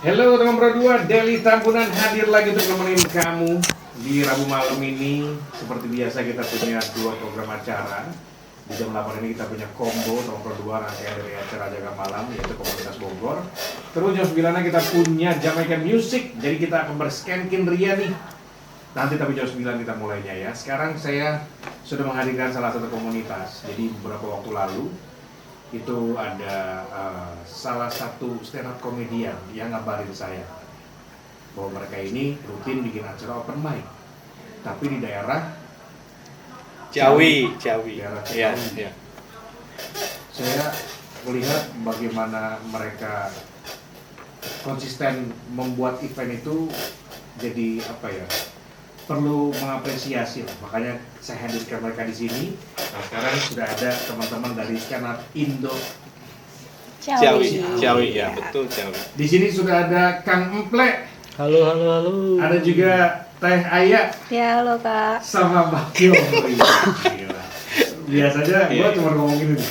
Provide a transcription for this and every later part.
Halo teman berdua, Deli Tambunan hadir lagi untuk nemenin kamu di Rabu malam ini. Seperti biasa kita punya dua program acara. Di jam 8 ini kita punya combo teman berdua rangkaian dari acara Jaga Malam, yaitu Komunitas Bogor. Terus jam 9 kita punya Jamaican Music, jadi kita akan berskankin Ria nih. Nanti tapi jam 9 kita mulainya ya. Sekarang saya sudah menghadirkan salah satu komunitas. Jadi beberapa waktu lalu itu ada salah satu stand up komedian yang ngabarin saya bahwa mereka ini rutin bikin acara open mic, tapi di daerah Ciawi. Daerah Iya, Ciawi. iya. Saya melihat bagaimana mereka konsisten membuat event itu jadi apa ya, perlu mengapresiasi lah. Makanya saya hadirkan mereka di sini. Nah, sekarang sudah ada teman-teman dari Stand Up Indo. Ciawi, ya betul Ciawi. Di sini sudah ada Kang Emple, Halo. ada juga Teh Aya Ya, halo Kak. sama Mbak Yopri. Gila. Biasanya gua Iya. cuma ngomong gini nih.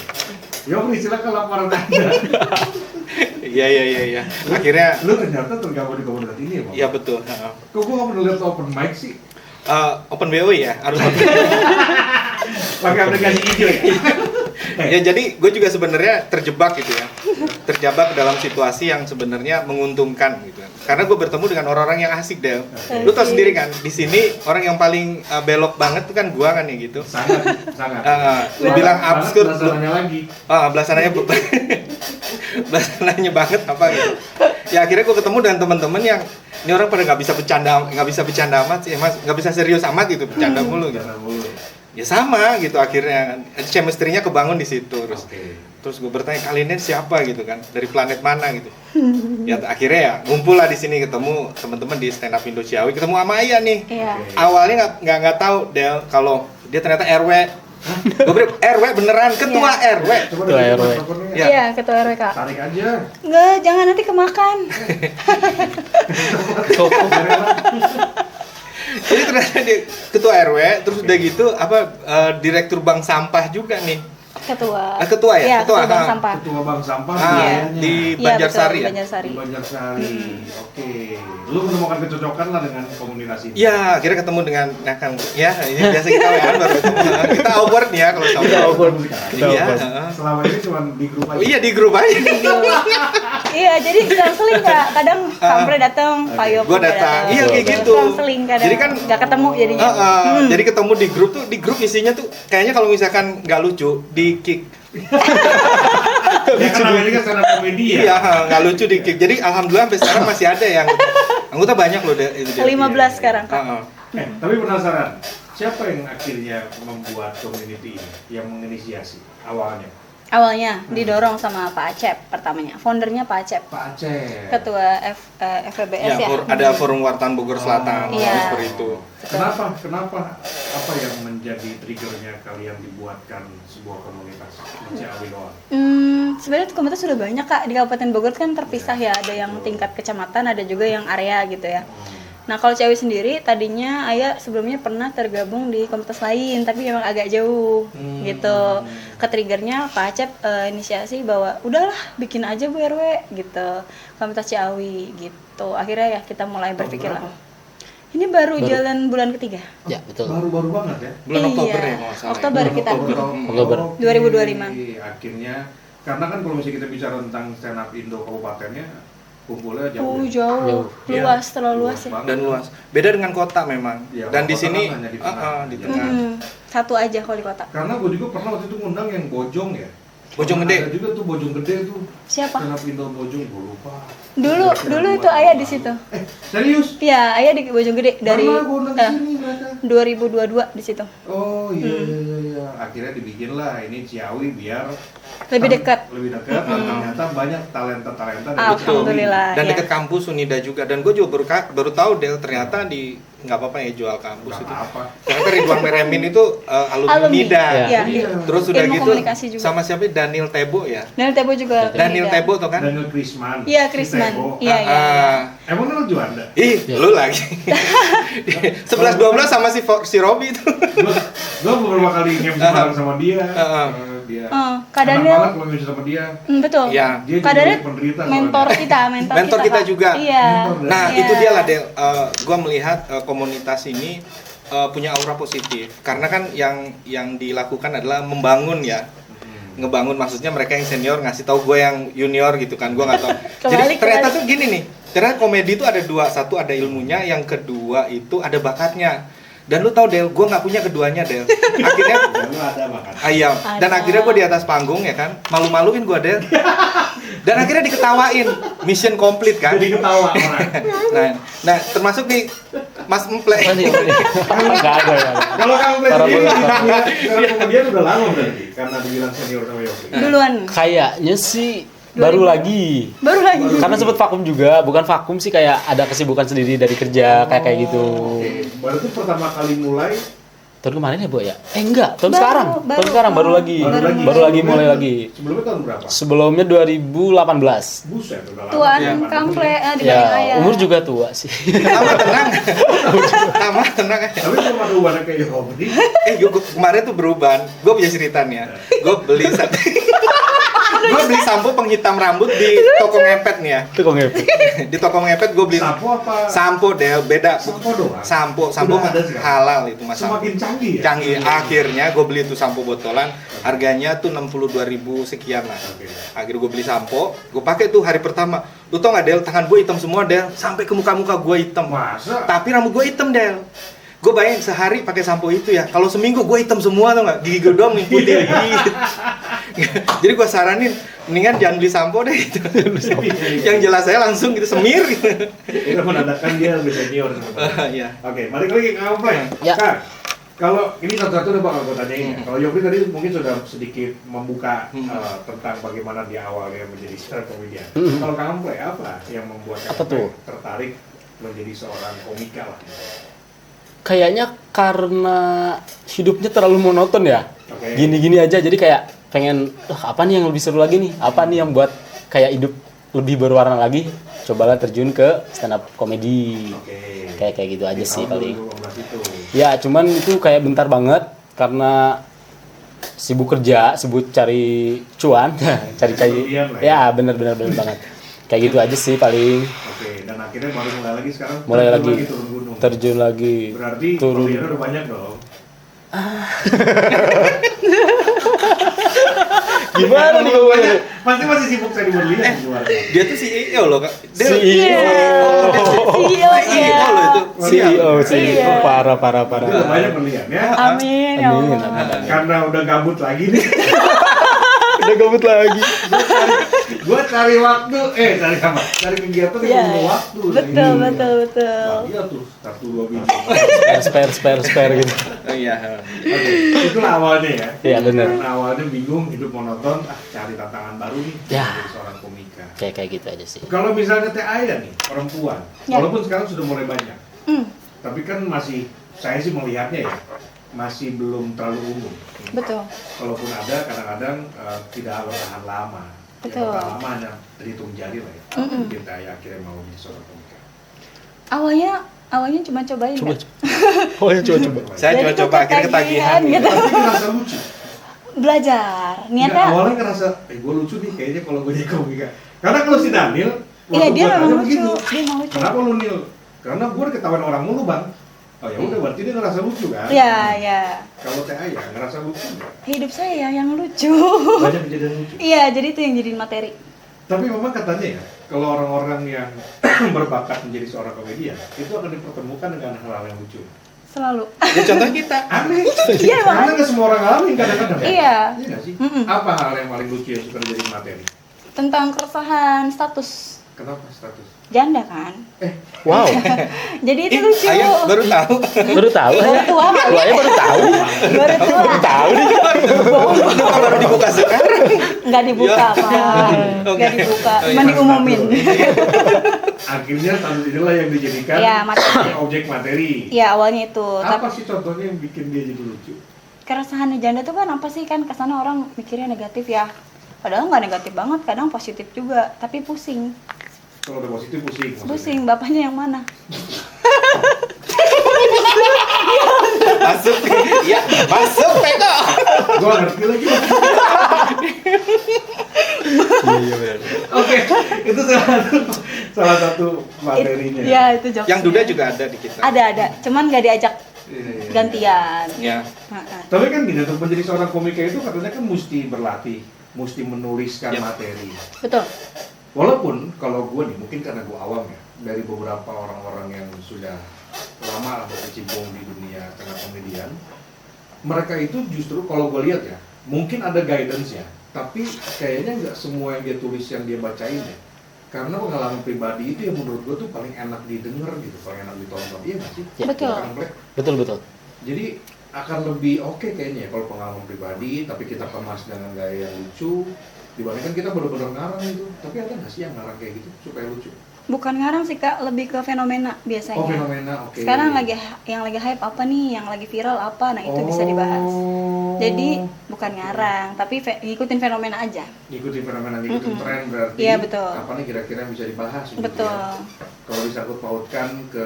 Yopri silakan laporan Anda. Iya. Akhirnya, Lu ternyata tergabung di komunitas ini ya, Bang? ya betul. Kok gua nggak pernah lihat open mic sih? Open BO ya, harus Pakai aplikasi hijau ya? ya. Jadi gue juga sebenarnya terjebak gitu ya, terjebak dalam situasi yang sebenarnya menguntungkan gitu. Karena gue bertemu dengan orang-orang yang asik Del. Lu tau sendiri kan, di sini orang yang paling belok banget tuh kan gua kan ya gitu. Sangat. Lu bilang absurd, Belasannya lagi. belasananya belasananya banget apa gitu. Ya akhirnya gue ketemu dengan teman-teman yang ini orang pada nggak bisa bercanda amat sih, mas nggak bisa serius amat gitu, bercanda mulu gitu. Bercanda mulu. Ya sama gitu akhirnya, chemistry-nya kebangun di situ terus. Oke. Terus gue bertanya kalian ini siapa gitu kan, dari planet mana gitu. Ya akhirnya ya ngumpul lah di sini, ketemu teman-teman di Stand Up Indo Ciawi, ketemu sama Aya nih. Iya. Oke. Awalnya nggak tahu Del kalau dia ternyata RW. Gue RW beneran, ketua RW. Coba Ketua dari RW. mikrofonnya. Ya. Iya, ketua RW Kak. Tarik aja. Enggak, jangan nanti kemakan. Jadi ternyata dia ketua RW, terus udah gitu direktur bank sampah juga nih. Ketua. Ketua ya? Iya, Ketua, ketua bank ah. sampah. Ketua Bank Sampah Iya. wilayahnya. Di Iya, Banjarsari betul, ya? Banjarsari. Di Banjarsari. Oke. Lu menemukan kecocokan lah dengan komunikasi ini. Iya, akhirnya ketemu dengan kan ya ini biasa kita WA baru ketemu. Kita awkward nih ya kalau sama. Kita awkward. Iya. Selama ini cuma di grup aja. Oh iya di grup aja. Iya, jadi seling Kak. Kadang Kampre datang, Pak Yop Gua datang. Iya kayak gitu. Seling kadang. Jadi kan nggak ketemu jadinya. Jadi ketemu di grup isinya tuh kayaknya kalau misalkan nggak lucu di kick. Ya kan namanya kan stand up komedi ya. Iya, nggak lucu di kick. Jadi alhamdulillah sampai sekarang masih ada yang anggota banyak loh itu dia. 15 sekarang Kak. Tapi penasaran, siapa yang akhirnya membuat community ini, yang menginisiasi awalnya? Awalnya didorong sama Pak Acep pertamanya. Foundernya Pak Acep. Pak Aceh. Ketua FVBS ya. Ada Forum Wartawan Bogor Selatan, Iya. seperti itu. Kenapa apa yang menjadi triggernya kalian dibuatkan sebuah komunitas di Ciawi doang? Sebenarnya komunitas sudah banyak Kak di Kabupaten Bogor kan terpisah ya, ada yang tingkat kecamatan, ada juga yang area gitu ya. Nah kalau Ciawi sendiri tadinya Ayah sebelumnya pernah tergabung di komunitas lain tapi memang agak jauh gitu. Ketriggernya Pak Acep inisiasi bahwa udahlah bikin aja Bu RW gitu, komunitas Ciawi gitu. Akhirnya ya kita mulai berpikir lah. Ini baru jalan bulan ketiga. Ya, betul. Baru-baru banget ya? Bulan Iya, Oktober ya kalau nggak salah. Oktober ya. kita. Oktober. 2025. Akhirnya, karena kan kalau misalnya kita bicara tentang stand up Indo kabupatennya, kumpulnya jauh. Oh ya? jauh, Iya. luas, terlalu luas ya. banget. Dan luas. Beda dengan kota memang. Iya, Dan di kota sini kan hanya di tengah. di tengah. Satu aja kalau di kota. Karena gue juga pernah waktu itu ngundang yang Bojong ya. Bojong Gede. Ada juga tuh Bojong Gede tuh. Siapa? Stand up Indo Bojong, gue lupa. Dulu itu Ayah di situ. Serius? Iya, Ayah di Bojonggede dari Pernah gue undang ke sini mereka. 2022 di situ. Oh iya. Akhirnya dibikin lah ini Ciawi biar Lebih dekat. Lebih dekat. Dan ternyata banyak talenta-talenta dari Alhamdulillah. Dan ya. dekat kampus Unida juga. Dan gue juga baru tahu Del ternyata di nggak apa-apa ya jual kampus Ciawi. itu. Nggak apa. Ternyata Ridwan Meremin itu alumni Alumni. Unida. Iya. Iya. Terus udah Ilmu gitu komunikasi juga. sama siapa? Daniel Tebo ya. Daniel Tebo juga. Daniel Iya. Tebo tuh kan? Daniel Krisman. Iya, si Krisman. Tebo. Iya, iya. Emang lu Juanda? Ih, lu lagi. 11-12 sama si Robi itu. Gue beberapa kali game bareng sama dia. dia. Kadang Enak dia banget kalau bisa sama dia. betul. Iya. Dia Kadang jadi dia penderita mentor soalnya. Mentor kita Kak. juga. Iya. Nah, Iya. itu dia lah Del. Gua melihat komunitas ini punya aura positif karena kan yang dilakukan adalah membangun ya. Ngebangun maksudnya mereka yang senior ngasih tahu gue yang junior gitu kan, gue nggak tahu. Jadi ternyata tuh gini nih, ternyata komedi itu ada dua, satu ada ilmunya, yang kedua itu ada bakatnya. Dan lu tau Del, gue nggak punya keduanya Del. Akhirnya Lu ada makan. ayam. Dan akhirnya gue di atas panggung ya kan, malu-maluin gue Del. Dan akhirnya diketawain, mission complete kan. Jadi ketawa orang. Nah termasuk nih Mas Emple. Enggak ada ya. Kalau kamu Parah sendiri, banget. kemudian udah lama berarti karena dibilang senior sama Yofi. Duluan. Kayaknya sih baru lagi. Baru lagi. Karena sempet vakum juga, bukan vakum sih, kayak ada kesibukan sendiri dari kerja kayak gitu. Oke. Berarti pertama kali mulai Tahun kemarin ya, Bu ya? Enggak, tahun Baru, sekarang. baru. Tahun sekarang baru lagi. Baru Lagi mulai lagi. sebelumnya tahun berapa? Sebelumnya 2018. Buset, udah lama. Tuan Iya. kample dibanding Ya, ayah. umur juga tua sih. Sama tenang. Sama tenang aja. Tapi belum ada ubahnya kayak Yofi. Gue kemarin tuh beruban. Gue punya ceritanya. Gue beli sampo penghitam rambut di toko ngepet nih ya. Itu kok ngepet. Di toko ngepet gue beli Sampo apa? sampo Del, beda. Sampo doang? Sampo Udah ada sekarang? halal itu mas. Semakin canggih ya? Canggih. Akhirnya gue beli tuh sampo botolan. Harganya tuh 62.000 sekian lah. Oke. Akhirnya gue beli sampo. Gue pakai tuh hari pertama. Lu tau gak Del? Tangan gue hitam semua Del. Sampai ke muka-muka gue hitam. Masa? Tapi rambut gue hitam Del. Gue bayangin sehari pakai sampo itu ya. Kalau seminggu gue hitam semua tuh nggak, gigi gue doang nih putih. Gitu. Jadi gue saranin mendingan jangan beli sampo deh gitu. Yang jelas saya langsung gitu semir. Gitu. Itu menandakan dia lebih senior sebenarnya. Iya. Oke, balik lagi ke Amplek. Ya. Kak, kalau ini satu-satu udah bakal gue tanyain ya. Kalau Yofi tadi mungkin sudah sedikit membuka tentang bagaimana dia awalnya menjadi stand komedian. Kalau Kak Amplek apa yang membuat Kak Apa tuh? Amplek tertarik menjadi seorang komika lah? Kayaknya karena hidupnya terlalu monoton ya. Oke. Gini-gini aja, jadi kayak pengen, apa nih yang lebih seru lagi nih? Apa nih yang buat kayak hidup lebih berwarna lagi? Cobalah terjun ke stand up komedi. Oke. Kayak gitu aja Di sih tahun paling. 2015 itu. Ya, cuman itu kayak bentar banget karena sibuk kerja, sibuk cari cuan, cari Berlebihan lah ya. ya bener banget. Kayak gitu aja sih paling. Oke, dan akhirnya baru mulai lagi sekarang Mulai terjun lagi. turun gunung. Terjun lagi. Berarti turun. pembeliannya udah banyak dong. Gimana nih bawanya? Pasti masih sibuk cari berlian di luar. Dia tuh CEO loh Kak. Dia CEO. CEO ya. loh itu. CEO, Iya. parah. Udah banyak berlian ya. Amin ya Amin, Allah. amin. Karena udah gabut lagi nih. Udah gabut lagi. Gua cari waktu, cari apa? Cari kegiatan yang Iya. punya waktu. Betul. Wah, iya tuh, 1-2 biji. Spare gitu. Oh, iya. Oke, itulah awalnya ya. Iya, bener. Karena awalnya bingung, hidup monoton, cari tantangan baru nih Ya. menjadi seorang komika. Kayak gitu aja sih. Kalau misalnya Teh Aya nih, perempuan, Ya. walaupun sekarang sudah mulai banyak, Hmm, tapi kan masih, saya sih melihatnya ya, masih belum terlalu umum. betul. Kalaupun ada, kadang-kadang tidak bertahan lama. Betul. Yang bertahan lama hanya terhitung jari lah ya. Mungkin Teh Aya akhirnya mau jadi seorang komika. Awalnya cuma cobain Coba. Kak. Oh ya coba. Saya Jadi coba-coba tuh akhirnya ketagihan. gitu. Tapi ngerasa lucu. Belajar. Nggak, Niatnya awalnya ngerasa, gue lucu nih kayaknya kalau gue jadi komika. Karena kalau si Daniel, iya waktu dia gua memang tanya lucu. begitu. Dia memang lucu. Kenapa lu Nil? Karena gue ketahuan orang mulu bang. Oh ya udah berarti dia ngerasa lucu kan? Iya. Kalau Teh Aya ngerasa lucu nggak? Hidup saya yang lucu. Banyak kejadian lucu. Iya, jadi itu yang jadi materi. Tapi memang katanya ya, kalau orang-orang yang berbakat menjadi seorang komedian, itu akan dipertemukan dengan hal-hal yang lucu. Selalu. Ya contoh kita. Aneh. Iya, Karena nggak semua orang ngalamin kadang-kadang. Iya. Iya nggak sih? Mm-mm. Apa hal yang paling lucu yang suka jadi materi? Tentang keresahan status Kenapa status? janda kan. Wow. Jadi itu lucu. Ayah baru tahu. Baru tahu Baru ya. tua kali. Wah, ya baru tahu. Baru tua. Tahu nih. Baru dibuka sekarang. Nggak dibuka, Ya. Pak. Nggak Oke. dibuka. Oh, iya. Cuma diumumin. Akhirnya status inilah yang dijadikan Iya, materi. objek materi. Iya, awalnya itu. Tapi Apa sih contohnya yang bikin dia jadi lucu? keresahan janda tuh kan apa sih, kan kesana orang mikirnya negatif ya. Padahal nggak negatif banget, kadang positif juga. Tapi pusing. Kalau udah positif pusing. maksudnya. Pusing, bapaknya yang mana? masuk. Iya, masuk Peko. Gua ngerti lagi. Iya benar. Oke, itu salah satu materinya. Iya, itu jokesnya. Yang Duda juga ada di kita. Ada, cuman nggak diajak Iya, iya, iya. gantian. Ya. Heeh. Tapi kan gini, untuk menjadi seorang komika itu katanya kan mesti berlatih, mesti menuliskan Ya. materi. Betul. Walaupun kalau gue nih, mungkin karena gue awam ya, dari beberapa orang-orang yang sudah lama lah berkecimpung di dunia tengah komedian, mereka itu justru kalau gue lihat ya, mungkin ada guidance ya, tapi kayaknya nggak semua yang dia tulis yang dia bacain ya. Karena pengalaman pribadi itu yang menurut gue tuh paling enak didengar gitu, paling enak ditonton. Iya nggak sih? Ya. Betul. Kang Black? Betul. Jadi akan lebih oke kayaknya ya kalau pengalaman pribadi, tapi kita kemas dengan gaya yang lucu, dibandingkan kita benar-benar ngarang itu. Tapi ada nggak sih yang ngarang kayak gitu supaya lucu? Bukan ngarang sih Kak, lebih ke fenomena biasanya. Oh, fenomena, oke. Sekarang yang lagi hype apa nih, yang lagi viral apa, nah itu bisa dibahas. Jadi bukan ngarang, tapi ngikutin fenomena aja. Ngikutin fenomena, ngikutin tren berarti. Iya, betul. Apa nih kira-kira yang bisa dibahas? Gitu Betul. ya. Kalau disangkut pautkan ke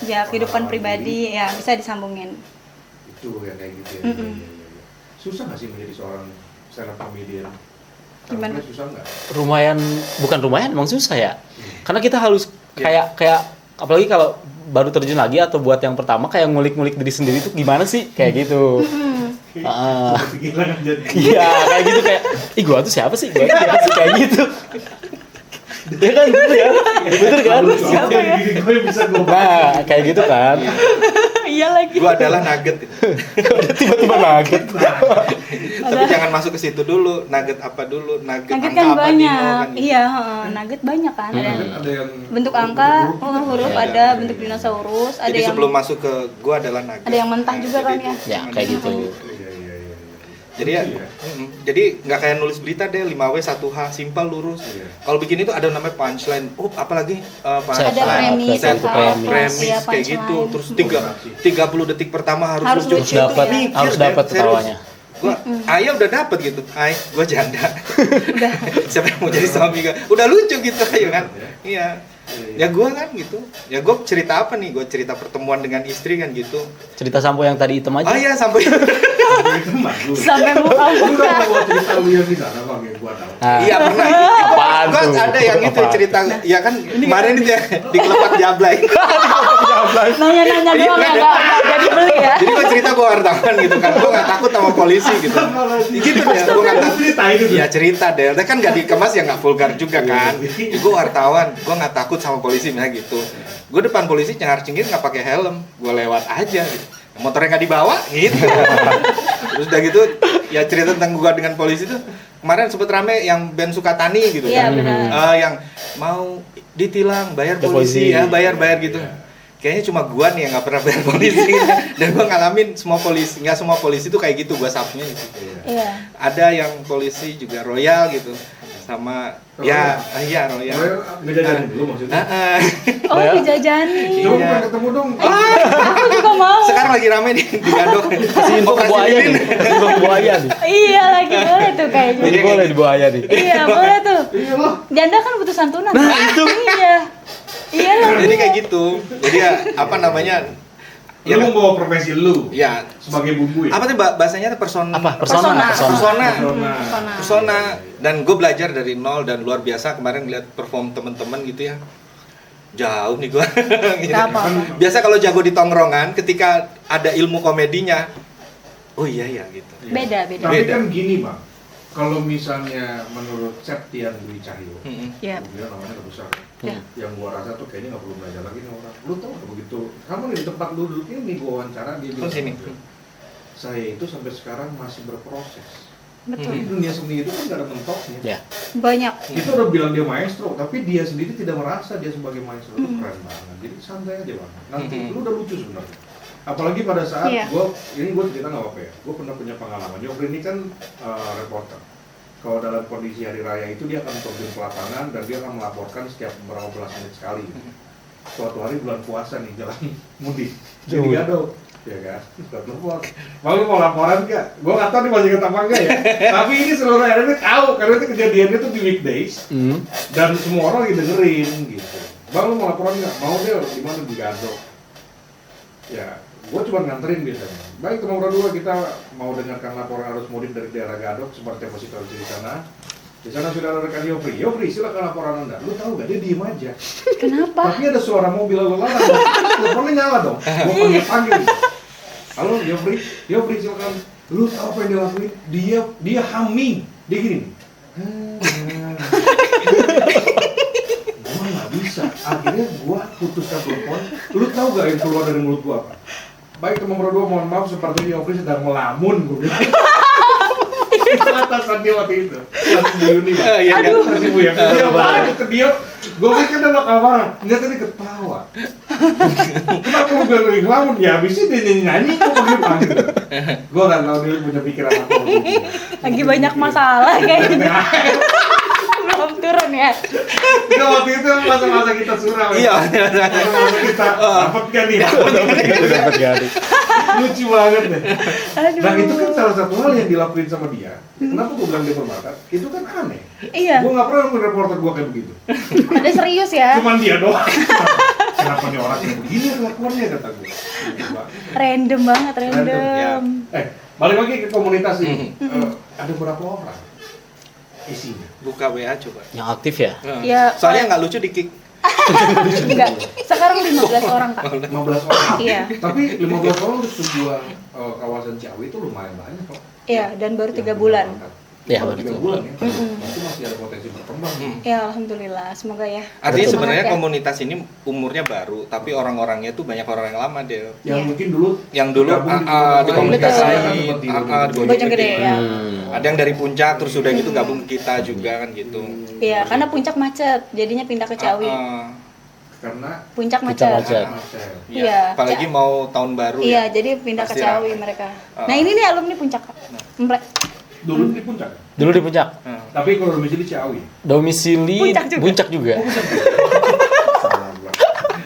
Ya kehidupan pengalaman pribadi ya bisa disambungin. itu yang kayak gitu ya. Mm-mm. Iya, iya, iya. Susah nggak sih menjadi seorang stand up comedian? Gimana? Karena susah nggak? Bukan lumayan, emang susah ya. Karena kita harus Ya. kayak apalagi kalau baru terjun lagi atau buat yang pertama kayak ngulik-ngulik diri sendiri itu gimana sih kayak gitu. Ah. Gila kan jadi. Iya, kayak gitu kayak ih gua tuh siapa sih? Gua tuh siapa sih kayak gitu. Ya kan gitu ya. Betul kan? Lucu apa ya? Diri gue yang bisa gue Nah, kayak gitu kan. Iya lagi. Gua adalah nugget. Tiba-tiba nugget. Tapi jangan masuk ke situ dulu. Nugget apa dulu? Nugget Nugget angka kan apa banyak. kan gitu. Iya, nugget banyak kan. Ada Kan ada yang bentuk angka, huruf Iya, ada, iya, bentuk iya. dinosaurus, ada Jadi yang sebelum masuk ke gua adalah nugget. ada yang mentah juga kan ya. Ya, kayak gitu. Iya, iya, iya. Jadi ya, Lucu jadi nggak kayak nulis berita deh 5W 1H simpel lurus. Iya. Kalau bikin itu ada namanya punchline. Apalagi Saya Ada premis, set premis. premis Iya, kayak gitu. punchline. Terus 30 detik pertama harus Harus lucu. lucu, dapat iya. harus dapat ketawanya. Gua Ayah udah dapet gitu. Gua janda. Siapa yang mau jadi suami gua? Udah lucu gitu ayo kan. Iya. Ya gua kan gitu. Ya gua cerita apa nih? Gua cerita pertemuan dengan istri kan gitu. Cerita sampo yang tadi hitam aja. Oh iya sampai Itu bagus. Sampai Lu udah muka-muka. pernah buat cerita lu yang di sana bang ya gua tahu. Nah, iya pernah. apaan Gua tuh? ada yang itu Apaan? cerita ya kan kemarin itu ya di Kelepak Jablay. Nanya-nanya Iya, doang kan? nggak jadi beli ya. Jadi gua cerita gua wartawan gitu kan. Gua nggak takut sama polisi gitu. Gitu deh, gua nggak takut. Cerita itu tuh. Iya cerita deh, tapi kan nggak dikemas ya nggak vulgar juga kan. Gue wartawan, gue nggak takut sama polisi misalnya gitu. Gue depan polisi cengar-cengir nggak pakai helm, gue lewat aja. Gitu. Motornya nggak dibawa, gitu. Terus udah gitu, ya cerita tentang gue dengan polisi tuh kemarin sempet rame yang band Sukatani gitu Iya kan. benar. Yang mau ditilang, bayar Ke polisi, polisi. ya bayar gitu. Kayaknya cuma gua nih yang nggak pernah bayar polisi dan gua ngalamin semua polisi, nggak semua polisi tuh kayak gitu gua sapnya gitu. Iya. Ada yang polisi juga royal gitu sama ya iya royal. Nggak jajan dulu maksudnya. Oh Ya. dijajani. Coba Iya. pengen ketemu dong. Aku juga mau. Sekarang lagi rame nih di Gadok. Kasih info ke buaya nih. Kasih info ke buaya nih. Iya lagi boleh tuh kayaknya. Jadi boleh di buaya nih. Iya boleh tuh. Iya loh. Janda kan butuh santunan. Nah itu. Iya. Iya lah. Jadi kayak gitu. Jadi ya apa namanya? Lu mau bawa profesi lu Ya sebagai bumbu ya. apa tuh bahasanya tuh persona Apa? Persona. persona Persona. persona dan gue belajar dari nol dan luar biasa kemarin lihat perform temen-temen gitu ya jauh nih gue gitu. Gak apa-apa. Biasa kalau jago di tongkrongan ketika ada ilmu komedinya oh iya ya gitu Beda beda. Tapi Beda. kan gini bang, kalau misalnya menurut Septian Dwi Cahyo, Iya. dia namanya udah besar. Iya. Yang gua rasa tuh kayaknya nggak perlu belajar lagi nih orang. Lu tau nggak begitu? Kamu nih di tempat lu duduk ini gua wawancara dia bilang, sini. saya itu sampai sekarang masih berproses. Betul. Jadi dunia seni itu kan gak ada mentoknya. Ya. Banyak. Itu udah bilang dia maestro, tapi dia sendiri tidak merasa dia sebagai maestro. Itu keren banget. Jadi santai aja bang. Nanti lu udah lucu sebenarnya. Apalagi pada saat Iya. gue cerita nggak apa-apa ya. Gue pernah punya pengalaman. Jofri ini kan reporter. Kalau dalam kondisi hari raya itu dia akan terjun ke lapangan dan dia akan melaporkan setiap beberapa belas menit sekali. Suatu hari bulan puasa nih jalan mudik. Jadi Gadok. Ya kan? Sudah telepon. Bang lu mau laporan nggak? Gue nggak tahu nih masih ketemu enggak ya. Tapi ini seluruh RRI tahu karena itu kejadiannya tuh di weekdays dan semua orang lagi dengerin gitu. Bang lu mau laporan nggak? Mau deh. Di mana di Gadok? Ya Gua cuma nganterin biasanya. Baik teman berdua, kita mau dengarkan laporan arus mudik dari daerah Gadok seperti yang posisi di sana. Di sana sudah ada rekan Yofri. Yofri, silakan laporan Anda. Lu tahu gak, dia diem aja. Kenapa? Tapi ada suara mobil lalu lalang. Teleponnya nyala dong. Gua panggil. Halo Yofri, Yofri silakan. Lu tahu apa yang dia lakuin? Dia humming. Dia gini. Gua nggak bisa. Akhirnya gua putuskan telepon. Lu tahu gak yang keluar dari mulut gua apa? Baik teman berdua, mohon maaf seperti Yofri sedang melamun, gua bilang. Itu atasan dia waktu itu. Langsung Bu Yuni. Iya, Masih Bu ya. Dia banget ke dia. Gua pikir dia bakal marah. Dia tadi ketawa. Kenapa lu gak ngelamun? Ya abisnya dia nyanyi-nyanyi kok panggil. Gua nggak tahu dia punya pikiran apa gitu. Lagi banyak masalah kayaknya. Belum turun ya. Itu waktu itu masa-masa kita suram. Iya. Masa-masa kita dapat gak nih? Dapat gaduh. Lucu banget deh. Aduh. Dan itu kan salah satu hal yang dilakuin sama dia. Kenapa gua bilang dia berbakat? Itu kan aneh. Iya. Gua nggak pernah nemuin reporter gua kayak begitu. Ada serius ya. Cuman dia doang. Kenapa nih orang kayak begini kelakuannya, kata gue. Random banget, Random, random. Balik lagi ke komunitas ini. Ada berapa orang isinya? Buka WA coba. Yang aktif ya? Ya, Soalnya nggak lucu di kick. Enggak. Sekarang 15 orang, Kak. 15 orang. Iya. Tapi 15 orang untuk sebuah kawasan Ciawi itu lumayan banyak kok. Iya, dan baru 3 bulan. Iya, baru betul. 3 bulan ya. Itu masih ada potensi berkembang. Ya, alhamdulillah. Semoga ya. Artinya Semangat sebenarnya ya. komunitas ini umurnya baru, tapi orang-orangnya tuh banyak orang yang lama deh. Yang Iya. mungkin dulu Gabung di komunitas Betul. lain, Seperti di Bojonggede ya. Ada yang dari puncak terus udah gitu gabung ke kita juga kan gitu. Iya, karena puncak macet, jadinya pindah ke Ciawi. karena Puncak Puncak macet. macet. Iya. Apalagi mau tahun baru Iya, ya. jadi pindah ke Pasti Ciawi rame. mereka. Ah. Nah, ini nih alumni puncak, Kak. Emplek. dulu di puncak. Dulu di puncak. Tapi kalau domisili Ciawi. Domisili Puncak juga. Salah gua.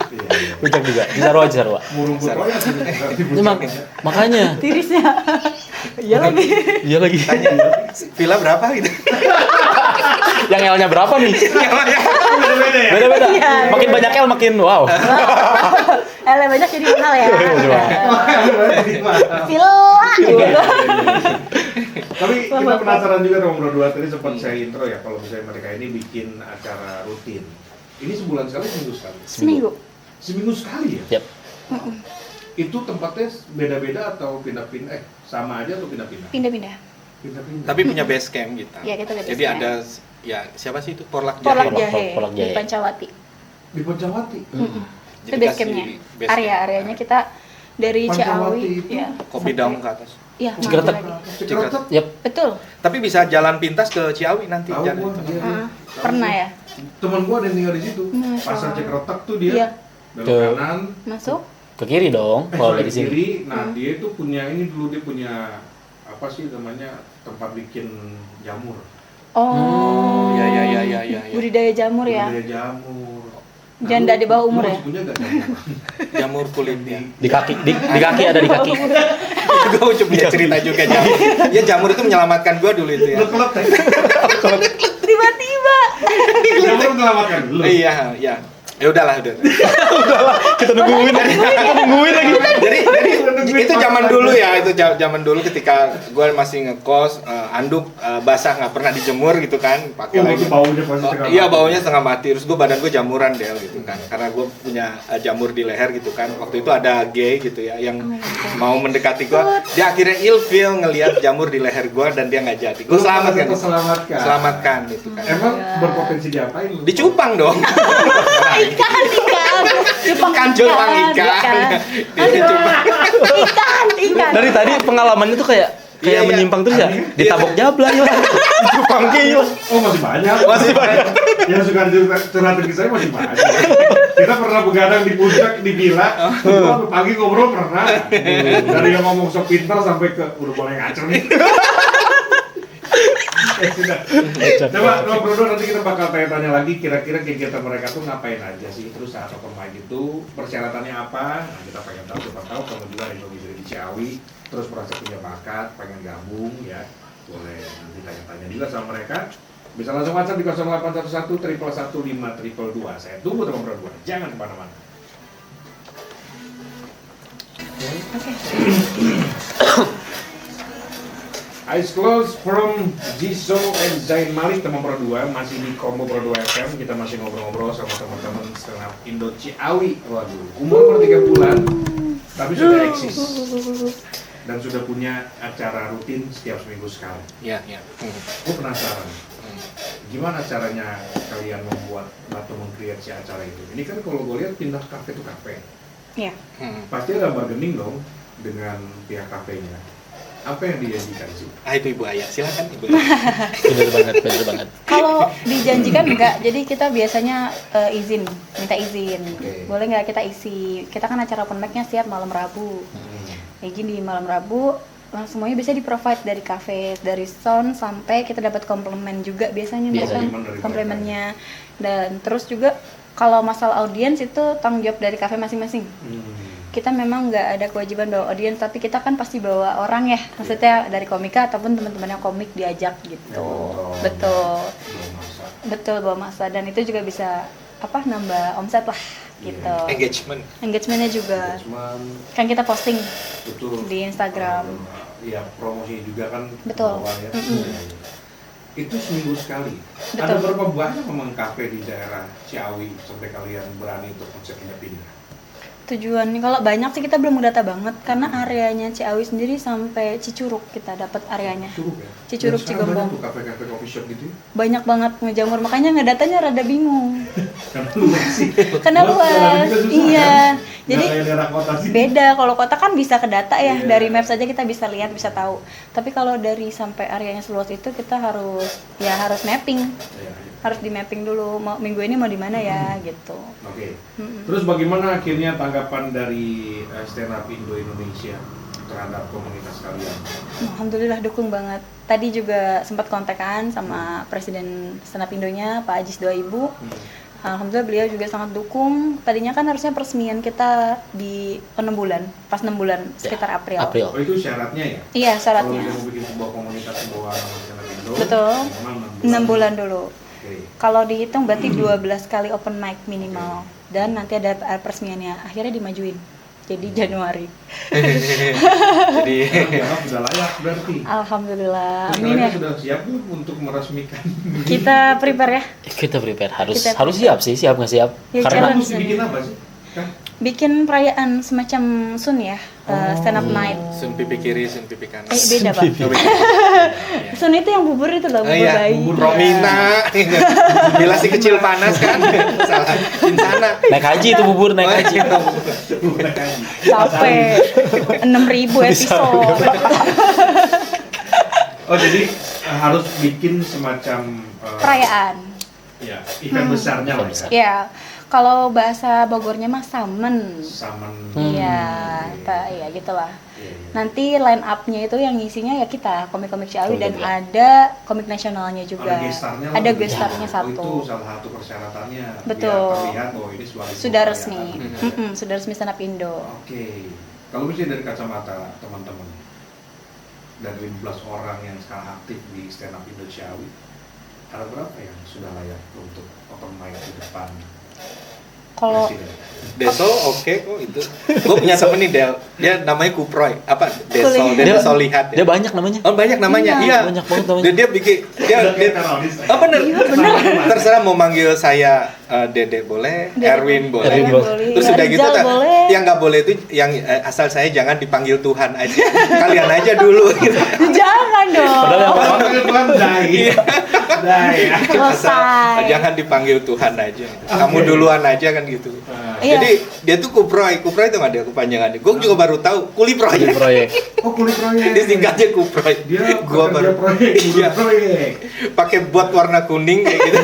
Iya, iya. Puncak juga. Di Sarwa, di Sarwa. Murung pokoknya sih, di Ini puncak. makanya. Tirisnya. Iya lagi. Iya lagi. Villa berapa gitu? Yang L-nya berapa nih? Beda-beda ya. Beda-beda. Iya. Makin banyak L makin wow. L banyak jadi mahal ya. Di mana? Villa gitu. Tapi kita penasaran juga sama berdua, tadi sempat saya intro ya, kalau misalnya mereka ini bikin acara rutin. Ini sebulan sekali, seminggu sekali? Seminggu. Seminggu sekali ya? Yap. Itu tempatnya beda-beda atau pindah-pindah? Sama aja atau pindah-pindah? Pindah-pindah. Pindah-pindah. Tapi punya base camp kita. Iya, kita base Jadi camp. ada ya siapa sih itu? Porlak Polak Jahe. Jahe Polak di Jahe. Pancawati. Di Pancawati? Itu base campnya. Areanya kita dari Pancawati Ciawi. itu Ya, Kopi sampai- daun ke atas. Iya, Cikretek. maju lagi. Cikretek? Yap. Betul. Tapi bisa jalan pintas ke Ciawi nanti Tahu jalan gua, itu. iya. Ah, pernah ya? Temen gua ada yang tinggal di situ. Masya Pasar Allah. Cikretek tuh dia. Iya. Belok Ke- kanan. Masuk. Ke kiri dong kalau Sorry, dari sini. kiri. Nah, dia itu punya ini dulu, dia punya apa sih namanya, tempat bikin jamur. Oh. Ya. Budidaya jamur ya. Budidaya jamur. Janda di bawah umur lu ya? masih punya gak jamur? Jamur kulitnya. Di kaki, di kaki ada di kaki. Gue coba punya cerita juga jamur. Ya jamur itu menyelamatkan gue dulu itu ya. Lu kelep ya? Tiba-tiba. Jamur menyelamatkan lu. Iya, iya. Ya udahlah, udah. Kita nungguin lagi. Jadi itu zaman dulu ya, itu zaman dulu ketika gue masih ngekos, anduk basah nggak pernah dijemur gitu kan, pakai Oh, lagi. itu baunya pasti setengah Iya, mati. baunya setengah mati. Terus gue badan gue jamuran deh gitu kan, karena gue punya jamur di leher gitu kan. Waktu itu ada gay gitu ya yang mau mendekati gue, dia akhirnya ilfeel ngelihat jamur di leher gue dan dia nggak jadi. Gue selamatkan, selamatkan gitu kan. Emang berpotensi diapain lu? Dicupang dong. Ikan. Cupang ikan. Dia cupang. Ikan. Dari tadi pengalamannya tuh kayak Iya. menyimpang terus ya. Ditabok jablang lah. Dicupang lah. Oh, masih banyak. Masih banyak. Yang suka curhatin ke saya masih banyak. Kita pernah begadang di puncak, di villa. Sampai pagi ngobrol pernah. Dari yang ngomong sok pintar sampai ke udah mulai ngaco nih. Sudah. Coba berdua nanti kita bakal tanya-tanya lagi kira-kira kegiatan mereka tuh ngapain aja sih, terus saat open mic itu persyaratannya apa. Nah, kita pengen tahu, siapa tahu kamu juga ada yang bisa di Ciawi, terus merasa punya bakat, pengen gabung ya, boleh nanti tanya-tanya juga sama mereka. Bisa langsung WhatsApp di 0811 111 522. Saya tunggu teman berdua, jangan kemana-mana. Oke. Eyes Closed from Jisoo and Zain Malik, teman Pro 2, masih di Combo Pro 2 FM. Kita masih ngobrol-ngobrol sama teman-teman stand up Indo Ciawi. Waduh, umur baru 3 bulan, tapi sudah eksis dan sudah punya acara rutin setiap seminggu sekali. Iya, iya. Gue penasaran, gimana caranya kalian membuat atau meng-create si acara itu? Ini kan kalau gue lihat pindah kafe itu kafe, Iya. pasti ada bargaining dong dengan pihak kafenya. Apa yang dijanjikan sih? Itu Ibu Aya, silakan Ibu Aya. Bener banget. Kalau dijanjikan enggak, jadi kita biasanya minta izin. Oke. Boleh nggak kita isi? Kita kan acara open mic-nya setiap malam Rabu. Izin di malam Rabu, semuanya bisa di-provide dari cafe, dari sound sampai kita dapat komplimen juga biasanya Biasanya. mereka komplimennya. Dan terus juga kalau masalah audiens itu tanggung jawab dari cafe masing-masing. Kita memang nggak ada kewajiban bawa audiens, tapi kita kan pasti bawa orang ya, maksudnya dari komika ataupun teman-teman yang komik diajak gitu. Ya, Betul. Belum masak. Betul, bawa masa, dan itu juga bisa nambah omset lah gitu. Engagementnya juga Cuman kan kita posting betul di Instagram. Iya, promosi juga kan Betul. bawah ya. Itu seminggu sekali. Betul. Ada berapa banyak memang kafe di daerah Ciawi sampai kalian berani untuk konsepnya pindah? Tujuan kalau banyak sih kita belum data banget karena areanya Ciawi sendiri sampai Cicurug kita dapat areanya. Curug ya? Cicurug, Dan sekarang Cigombong. banyak tuh kafe-kafe coffee shop gitu ya? Banyak banget ngejamur, makanya ngedatanya rada bingung. Karena luas sih. Karena Buat luas, jalan juga susah, iya. kan? Jadi Nggak kayak daerah kota sih. beda, kalau kota kan bisa ke data ya, Iya. dari map saja kita bisa lihat, bisa tahu. Tapi kalau dari sampai areanya seluas itu kita harus mapping. Iya, iya. Harus di mapping dulu, mau minggu ini mau di mana ya gitu. Oke. Terus bagaimana akhirnya tanggapan dari stand up Indo Indonesia terhadap komunitas kalian? Alhamdulillah dukung banget. Tadi juga sempat kontekan sama Presiden Stand Up Indonya, Pak Ajis 2000. Alhamdulillah beliau juga sangat dukung. Tadinya kan harusnya peresmian kita di 6 bulan, pas 6 bulan sekitar April. Oh itu syaratnya ya? Iya, syaratnya. Kalau mau bikin sebuah komunitas sebuah stand up Indo, Betul. memang 6 bulan dulu. Oke. Kalau dihitung berarti 12 kali open mic minimal. Dan nanti ada peresmiannya. Akhirnya dimajuin. Jadi Januari. Jadi Ya, sudah layak berarti. Alhamdulillah. Terus Amin kalian ya. sudah siap belum untuk meresmikan? Kita prepare ya. Kita prepare, harus Kita harus siap sih, siap nggak siap. Ya, Karena challenge. Mesti bikin apa sih? Kan? Bikin perayaan semacam Sun ya, stand up night. sun pipi kiri, sun pipi kanan. Beda Pak. Oh, beda. Sun itu yang bubur itu loh, Oh bubur iya, bayi. bubur Romina. Bila si kecil panas kan. Salah. Insana. naik haji itu bubur, naik haji. Bukan kaji. Sampai 6.000 episode. Oh jadi harus bikin semacam Perayaan. ya event besarnya lah ya. Ya, kalau bahasa Bogornya mah samen. Saman. Iya, ya gitulah. Iya, iya. Nanti line up-nya itu yang ngisinya ya kita, komik-komik Ciawi, dan Betul. ada komik nasionalnya juga. Ada gestarnya lah. Ada gestarnya Oh, satu. itu salah satu persyaratannya. Betul. Biar terlihat oh ini suatu Sudah perayaan. resmi. Sudah resmi stand up Indo. Oke. Kalau misalnya dari kacamata teman-teman dari 15 orang yang sekarang aktif di stand up Indo Ciawi, ada berapa yang sudah layak untuk open mic di depan Kalau presiden? Deso oke kok itu. Gue punya temen nih Del, dia namanya Kuproy. Apa? Deso, Kulihat. dia Solihat. Dia banyak namanya. Oh banyak namanya, Iya. iya. Banyak banget namanya. Dia bikin, dia, teroris. oh bener, terserah mau manggil saya Dede boleh, Dede Erwin boleh. Erwin boleh. Terus udah gitu, Rizal boleh. yang nggak boleh itu yang asal saya jangan dipanggil Tuhan aja, kalian aja dulu. Gitu. Jangan dong. Padahal yang Oh, Tuhan dai. Dai. ya. Selesai. Jangan dipanggil Tuhan aja. Kamu Oke. duluan aja kan gitu. Iya. Jadi dia tuh Kuproy itu nggak ada kepanjangannya. Gue juga baru tahu Kuliproy. di proyek. Oh kulit proyek. Dia singkatnya Kuproy. Dia Gua bekerja baru proyek, Iya. proyek. pakai buat warna kuning kayak gitu.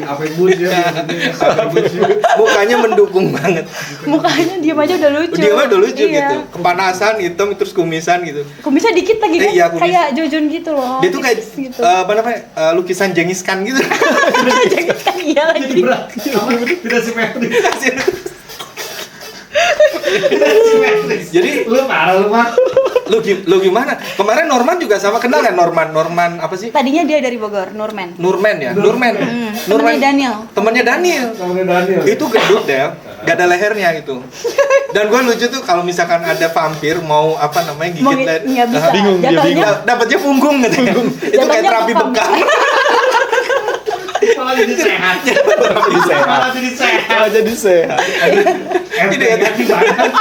Apa bus ya? biasanya, sampai bus ya. Mukanya mendukung banget. Mukanya diam aja udah lucu. Dia mah udah lucu Iya. gitu. Kepanasan, hitam, terus kumisan gitu. Kumisnya dikit lagi kan? Iya, kumis. Kayak Jojun gitu loh. Dia tuh kayak tipis gitu. apa namanya? Lukisan Genghis Khan gitu. Jangan kan iya Jadi lagi. berat. Apa? Tidak simetris. Tidak simetris. Jadi Lu parah lu mah. lu gimana? Kemarin Norman juga sama kenal kan Norman apa sih? Tadinya dia dari Bogor, Nurman. Nurman ya, Nurman. Temennya Daniel. Temennya Daniel. Temennya Daniel. Itu gendut deh, gak ada lehernya gitu. Dan gue lucu tuh kalau misalkan ada vampir mau apa namanya Mau gigit nggak bisa. bingung, dia Jatuhnya- bingung. dapatnya punggung gitu ya. Itu kayak Jatuhnya terapi bekam. bekam. Malah jadi sehat. Jadi sehat. Malah jadi sehat. Malah jadi sehat. Ini ya, Efeknya banget.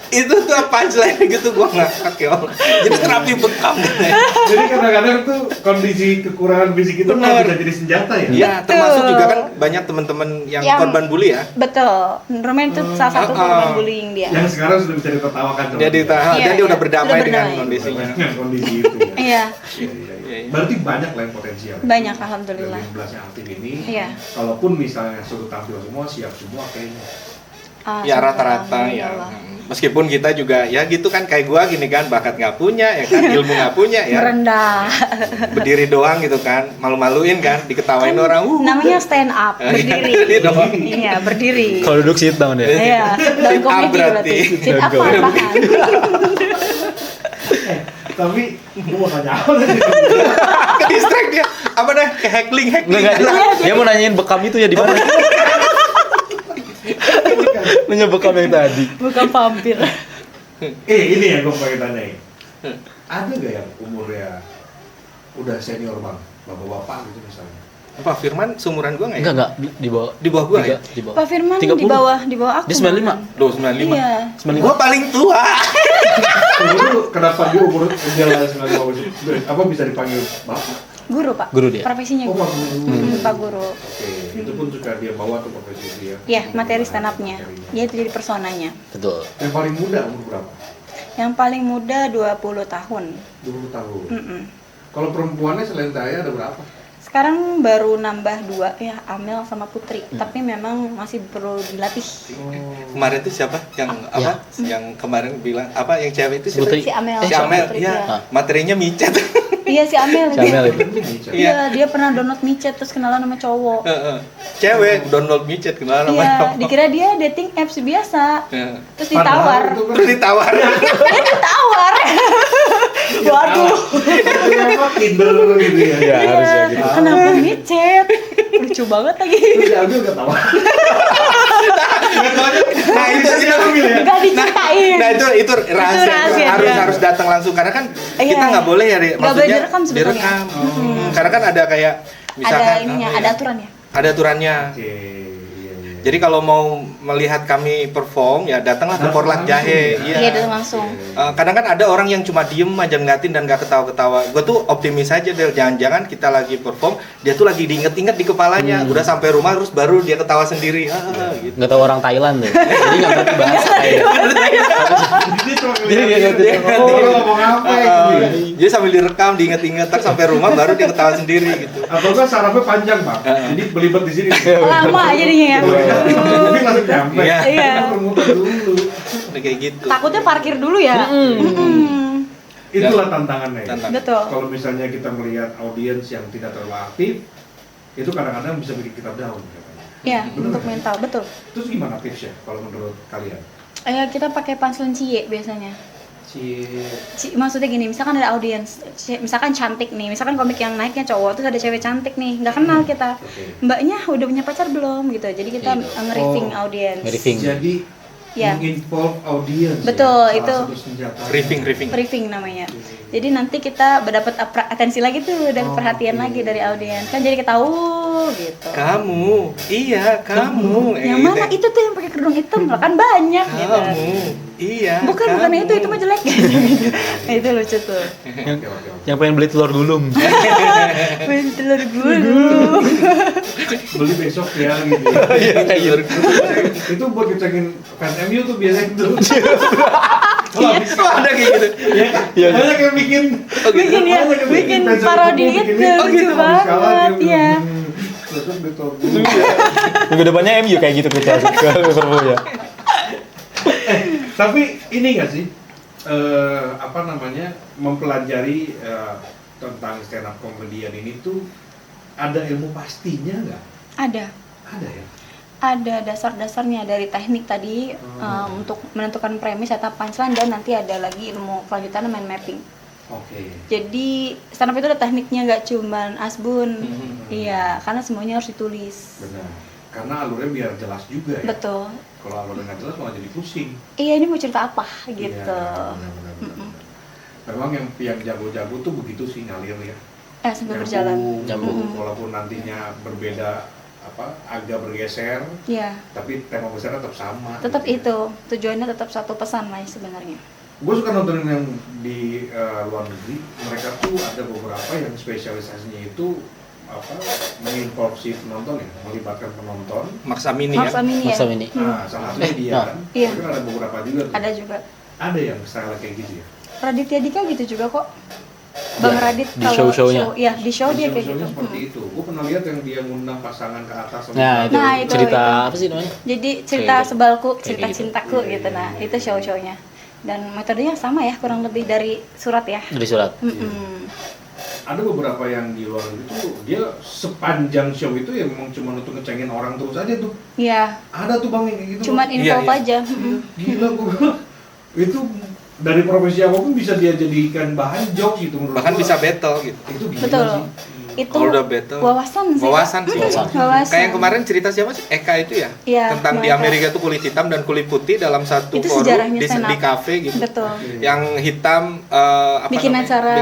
Itu tuh punchline gitu gue ngakak ya. Jadi terapi bekam gitu ya. Jadi kadang-kadang tuh kondisi kekurangan fisik itu malah Benar. bisa jadi senjata ya. Iya, Betul. termasuk juga kan banyak teman-teman yang korban bully ya. Betul. Roman itu salah satu korban bullying dia. Yang sekarang sudah bisa ditertawakan sama Dia dia. Iya, dia iya. udah berdamai Sudah dengan berdamai. kondisinya. Dengan kondisi itu ya. Iya, Iya, iya. Berarti banyak lah yang potensial. banyak Dari alhamdulillah. 15 yang aktif ini, Iya. kalaupun misalnya suruh tampil semua, siap semua kayaknya. Ya rata-rata ya. Meskipun kita juga ya gitu kan kayak gua gini kan bakat nggak punya ya kan ilmu nggak punya ya Merendah. berdiri doang gitu kan malu-maluin kan diketawain orang Namanya stand up, berdiri. Berdiri doang. Iya, berdiri. Kalau duduk sit down ya. Iya, dan Sit up komedi berarti. berarti. Sit up Dan komedi. apaan? Tapi gua mau tanya apa tadi? Ke distract dia apa dah ke heckling Enggak, dia mau nanyain bekam itu ya di mana? Nanya bekam yang tadi. Bukan vampir. Ini yang gua pengen tanyain. Ada gak yang umurnya udah senior bang, bapak-bapak gitu misalnya? apa Firman seumuran gua nggak ya Enggak, di bawah. di bawah gua ya Di bawah. Pak Firman 30. di bawah aku. Dia 95. malah. Loh 95 Iya. 95. gua paling tua Dulu kenapa dia umur jalan 95 apa bisa dipanggil bapak? Guru, Pak. Guru dia. Profesinya Oh, guru. Pak Guru. Pak Guru. Oke, itu pun suka dia bawa tuh profesi itu ya. Iya, materi stand up-nya. Materinya. Dia itu jadi personanya. Betul. Yang paling muda umur berapa? Yang paling muda 20 tahun. 20 tahun. Mm-mm. Kalau perempuannya selain saya ada berapa? Sekarang baru nambah 2 ya, Amel sama Putri. Tapi memang masih perlu dilatih. kemarin tuh siapa yang apa yang kemarin bilang apa yang cewek itu siapa Putri. Si Amel. si Amel Putri, iya iya. materinya micet Iya si Amel. Si Amel itu. Iya, dia pernah download micet terus kenalan sama cowok. cewek download micet kenalan sama Iya, cowok. dikira dia dating apps biasa. Iya. Terus ditawar. Terus ditawar Dia ditawar. Waduh. Tinder gitu ya. Iya, harusnya gitu. Kenapa micet? Lucu banget lagi. Terus Aldi udah tahu. nah itu Gak diceritain. nah itu rahasia, rahasia, harus iya. harus datang langsung karena kan Iya. kita nggak boleh ya Nggak boleh direkam sebetulnya. direkam. Karena kan ada kayak misalkan Ada ininya, apa ada ya, aturannya. ada aturannya Oke, iya, iya. jadi kalau mau melihat kami perform ya datanglah ke Datang Porlak langsung Jahe ya? Iya, datang langsung. Kadang kan ada orang yang cuma diem aja ngeliatin dan gak ketawa-ketawa. Gue tuh optimis aja Del, jangan-jangan kita lagi perform, dia tuh lagi diinget-inget di kepalanya. Udah sampai rumah terus baru dia ketawa sendiri. Gitu. Nggak tahu orang Thailand deh. Jadi nggak ngerti bahasa kayak. Jadi cuma Jadi dia ngerti. ngeliatin, oh ngomong apa gitu ya. Jadi sambil direkam, diinget-inget, terus sampai rumah baru dia ketawa sendiri gitu. Atau kan sarafnya panjang bang, jadi belibet di sini. Lama jadinya ya. Jadi langsung nyampe. Iya. Iya. Bermuter dulu. Udah kayak gitu. Takutnya parkir dulu ya. Mm-mm. Itulah tantangannya. Ya. Tantangan. Betul. Kalau misalnya kita melihat audiens yang tidak terlalu aktif, itu kadang-kadang bisa bikin kita down. Katanya. Iya, Bener untuk nggak? mental, betul. Terus gimana tipsnya kalau menurut kalian? Kita pakai punchline cie biasanya. Cie. Maksudnya gini, misalkan ada audiens, misalkan cantik nih, misalkan komik yang naiknya cowok, terus ada cewek cantik nih, nggak kenal kita. Oke. Mbaknya udah punya pacar belum gitu, jadi kita Gitu. nge-riffing Oh. audiens. Nge-riffing. Jadi Ya. menginvolve audiens. Betul, ya? itu. Salah satu senjata. Riffing. Briefing namanya. Jadi nanti kita mendapat atensi lagi tuh dan Oh, perhatian oke. lagi dari audiens. Kan jadi kita gitu. Kamu, iya kamu. Yang mana itu tuh yang pakai kerudung hitam lah kan banyak gitu. Kamu, iya. Bukan kamu. itu mah jelek. Nah, itu lucu tuh. Oke, oke, oke. Yang pengen beli telur gulung. Main telur gulung. Beli besok ya gitu. Iya. Itu buat ngecekin fans MU tuh biasanya tuh. Iya. Oh, ada kayak gitu. Ya, Iya. banyak yang bikin Bikin ya, banyak yang bikin fans MU parodi bikin itu, itu. lucu Habis banget, kalah dia iya. bilang, besok beli telur gulung. Minggu depannya MU kayak gitu ke Chelsea ke Liverpool ya. Tapi ini nggak sih apa namanya mempelajari tentang stand up comedian ini tuh ada ilmu pastinya nggak? Ada. Ada ya. Ada dasar-dasarnya dari teknik tadi untuk menentukan premis atau punchline dan nanti ada lagi ilmu kelanjutannya mind mapping. Oke. Jadi stand up itu ada tekniknya nggak cuman asbun. Iya, karena semuanya harus ditulis. Benar. Karena alurnya biar jelas juga ya. Betul. Kalau alurnya nggak jelas malah jadi pusing. Iya, ini mau cerita apa gitu. Iya, benar. Memang yang jago-jago tuh begitu sih ngalir ya. Sambil berjalan. Nyambung. Walaupun nantinya berbeda agak bergeser, Iya. tapi tema besarnya tetap sama. Tetap gitu ya. itu, tujuannya tetap satu pesan lah sebenarnya. Gue suka nontonin yang di luar negeri, mereka tuh ada beberapa yang spesialisasinya itu menginvolve penonton ya, melibatkan penonton. Maksa mini Max kan. Amini ya. Masa ini. Nah, salah satunya dia nah. kan. Iya. Tapi kan ada beberapa juga tuh. Ada juga. Ada yang style kayak gitu ya. Raditya Dika gitu juga kok. Bang Ya, Radit di show-shownya. Iya, di show dia kayak Show-nya gitu. seperti itu. Gue pernah lihat yang dia ngundang pasangan ke atas. sama Nah, itu Nah, itu, cerita itu. apa sih namanya? Jadi cerita Kayak gitu. sebalku, Kayak cerita gitu. cintaku Iya, gitu. iya, Nah, iya. itu show-shownya. Dan metodenya sama ya, kurang lebih dari surat ya. Dari surat. Mm-mm. Ada beberapa yang di luar negeri itu dia sepanjang show itu ya memang cuma untuk ngecengin orang terus aja tuh. Iya, Ada tuh bang yang kayak gitu. cuman Bang. involve Iya, iya. aja. Mm-mm. Gila gue bilang, itu dari profesi apapun bisa dia jadikan bahan jokes gitu menurut Bahkan gua. bisa battle gitu. Itu gila Betul. sih. Itu Kalau udah battle. wawasan sih. Wawasan sih. Wawasan. Kayak yang kemarin cerita siapa sih? Eka itu ya? Iya, Tentang di mereka. Amerika tuh kulit hitam dan kulit putih dalam satu Itu forum sejarahnya di stand up. kafe gitu. Betul. Yang hitam Bikin acara,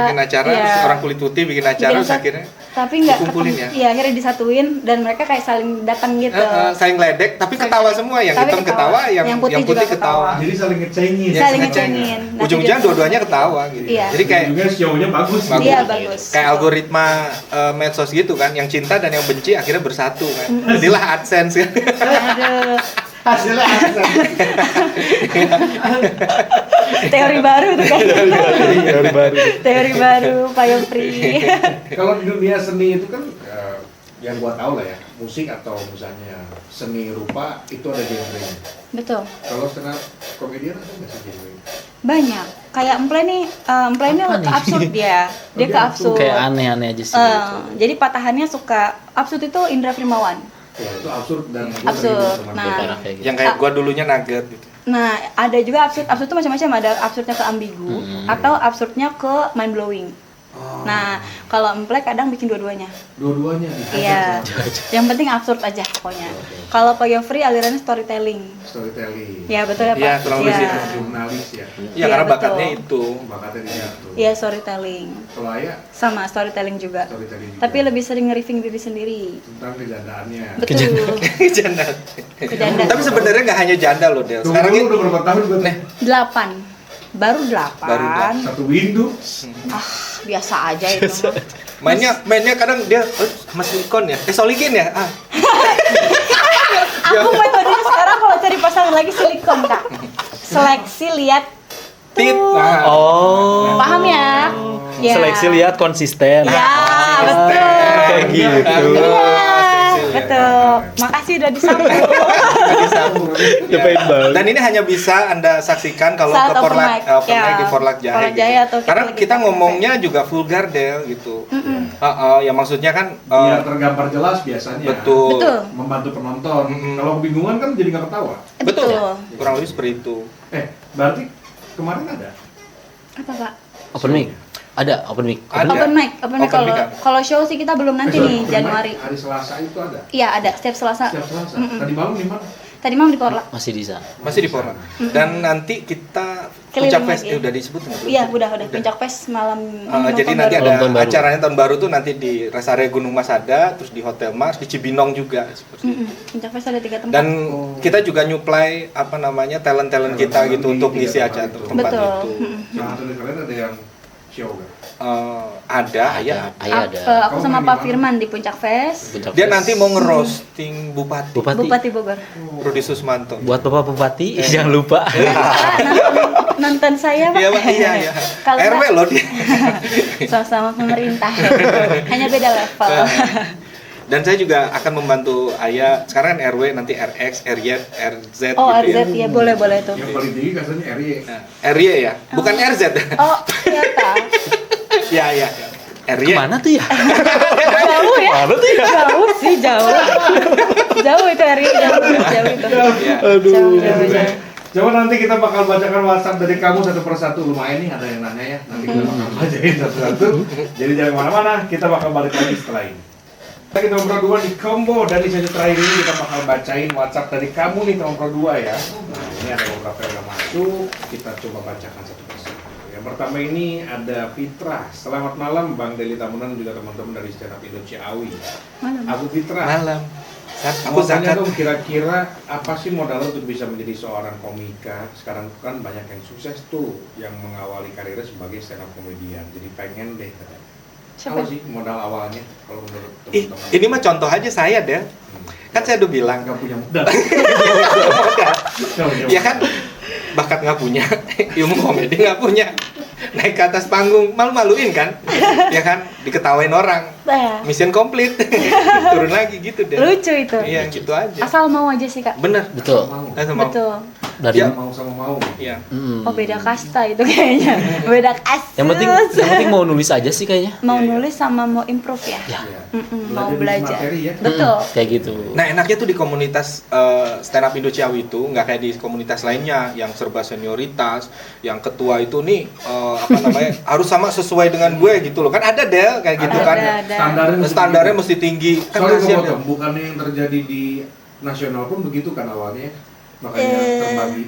iya. orang kulit putih bikin acara terus acara. akhirnya Tapi nggak dikumpulin ketemu, ya? iya akhirnya disatuin dan mereka kayak saling datang gitu. saling ledek tapi Saling ketawa ledek. semua, yang Tapi hitam ketawa, yang putih, juga ketawa. Jadi saling ngecengin. Ya, Saling ngecengin. ngecengin. Nanti Ujung-ujungnya jadi- dua-duanya ketawa gitu. Iya. Jadi kayak juga show-nya bagus. Bagus. Iya bagus. kayak algoritma medsos gitu kan, yang cinta dan yang benci akhirnya bersatu kan. Jadilah AdSense kan. Aduh, Hasilnya aksen. teori baru tuh kan. Teori baru. Teori baru, Pak Yopri. Kalau di dunia seni itu kan yang gua tahu lah ya, musik atau misalnya seni rupa itu ada genre-nya. Betul. Kalau stand up comedian ada nggak sih genre-nya? Banyak. Kayak Emple nih, Emple ini Apa nih? absurd dia. Dia Dia ke absurd. Kayak aneh-aneh aja sih. Jadi patahannya suka absurd itu Indra Firmawan. Ya itu absurd dan gua Absurd. terhibur sama Nah. dia. Parah kayak gitu. Yang kayak gua dulunya nugget gitu. Nah, ada juga absurd. Absurd itu macam-macam. Ada absurdnya ke ambigu atau absurdnya ke mind blowing. Oh, Nah, kalau Emple kadang bikin dua-duanya. dua-duanya gitu. Iya. Yang penting absurd aja pokoknya. Kalau Pak Yofri alirannya storytelling. Storytelling. Ya betul ya Pak. Iya, kurang lebih Iya. gitu. Jurnalis ya. Iya, Iya, karena betul. bakatnya itu. Bakatnya di situ. Iya storytelling. Kalau Ayah Sama storytelling juga. storytelling juga. Tapi lebih sering nge-riffing diri sendiri. tentang kejandaannya. Betul. Janda. Kejanda. Tapi sebenarnya nggak hanya janda loh, Del. Sekarang Sekarang ini ini udah berapa tahun gue? 8. Baru 8. Baru 8. Satu Windows. Biasa aja itu mah. mainnya kadang dia Mas Nikon ya, Solikin ya. Aku metodenya sekarang kalau cari pasangan lagi silikon, Kak. Seleksi lihat Tit. tuh. Nah. Oh. Paham ya? Ya. Seleksi lihat konsisten. Ya, betul. Kayak gitu. Iya, betul. Makasih udah disambung. Cobain banget. Dan ini hanya bisa Anda saksikan kalau Saat ke open Porlak, mic. open Ya, mic di Porlak Jahe. Porlak gitu. Jahe atau kita Karena lagi kita di ngomongnya juga vulgar, Del, gitu. Ya maksudnya kan Biar tergambar jelas biasanya. betul. Betul. Membantu penonton. Kalau kebingungan kan jadi nggak ketawa. Betul. Betul. Kurang lebih seperti itu. Berarti kemarin ada. Apa, Kak? Open mic. Ada open mic. Ada. Open mic Open kalau mic, Kak. kalau show sih kita belum nanti Sorry, nih open mic Januari. Hari Selasa itu ada. Iya, ada setiap Selasa. Setiap Selasa. Tadi malam di mana? Tadi malam di Porlak. Masih di sana. Masih di Porlak. Dan nanti kita Keliling Puncak Fest lagi. udah disebut nggak? Iya, udah Puncak Fest malam. Jadi tahun nanti baru. ada Tahun baru. acaranya tahun baru tuh nanti di rest area Gunung Mas ada, terus di Hotel Mars, di Cibinong juga seperti itu. Puncak Fest ada 3 tempat. Dan kita juga nyuplai talent kita Talent gitu di untuk 3 ngisi tempat acara itu. tempat Betul. itu. Salah satu dari kalian ada yang show kan? Ada ya. Ayah ada. Aku Kamu sama main di Pak mana? Firman di Puncak Fest. Puncak Dia Fest. nanti mau ngerosting Bupati Bupati Bogor. Rudi Susmanto. Buat Bapak Bupati jangan lupa. Nonton saya Pak. Iya, Pak. Iya. Kalau RW loh dia. sama-sama pemerintah. Hanya beda level. Dan saya juga akan membantu Ayah. Sekarang kan RW, nanti RX, RY, RZ Oh, gitu RZ ya. ya boleh tuh. Yang paling tinggi katanya RY. Nah, RY ya, bukan RZ. Oh, ternyata. Ya. RY. Kemana tuh ya? Jauh ya? Mana tuh ya? Jauh sih, jauh. Jauh itu RY, jauh itu. Ya. Jauh. Coba nanti kita bakal bacakan WhatsApp dari kamu satu persatu. Lumayan nih ada yang nanya ya. Nanti kita bakal bacain satu-satu. Jadi jangan kemana-mana. Kita bakal balik lagi setelah ini. Kita nomor 2 di combo dan di sesi terakhir ini kita bakal bacain WhatsApp dari kamu nih nomor 2 ya. Nah, ini ada beberapa yang masuk, kita coba bacakan satu persatu. Yang pertama ini ada Fitra. Selamat malam Bang Deli Tamunan juga teman-teman dari Stand Up Indo Ciawi. Aku Fitra. Malam. Aku tanya dong, kira-kira apa sih modal untuk bisa menjadi seorang komika? Sekarang kan banyak yang sukses tuh yang mengawali karirnya sebagai stand up komedian. Jadi pengen deh katanya. Siapa? Apa sih modal awalnya kalau menurut Ih, teman-teman? ini mah contoh aja saya deh. Kan saya udah bilang Nggak punya modal. ya kan bakat nggak punya, ilmu komedi nggak punya, naik ke atas panggung malu-maluin kan, ya kan diketawain orang, Nah, mission komplit, turun lagi gitu deh. lucu itu. Iya gitu aja. Asal mau aja sih kak. Bener. Betul. Mau. Mau. Betul. Dari Ya. Mau sama mau. Iya. Oh beda kasta itu kayaknya. Beda kasus. yang penting mau nulis aja sih kayaknya. mau Iya, iya. nulis sama mau improve ya. Ya. Iya. Mau bikin belajar. materi ya. Betul. Kayak gitu. Nah enaknya tuh di komunitas stand up Indo Ciawi itu nggak kayak di komunitas lainnya yang serba senioritas, yang ketua itu nih apa namanya harus sama sesuai dengan gue gitu loh. Kan ada deh kayak gitu kan. Ada. Standarnya mesti tinggi. Kan Sorry kasihan gue ya. potong, bukannya yang terjadi di nasional pun begitu kan awalnya, makanya terbagi.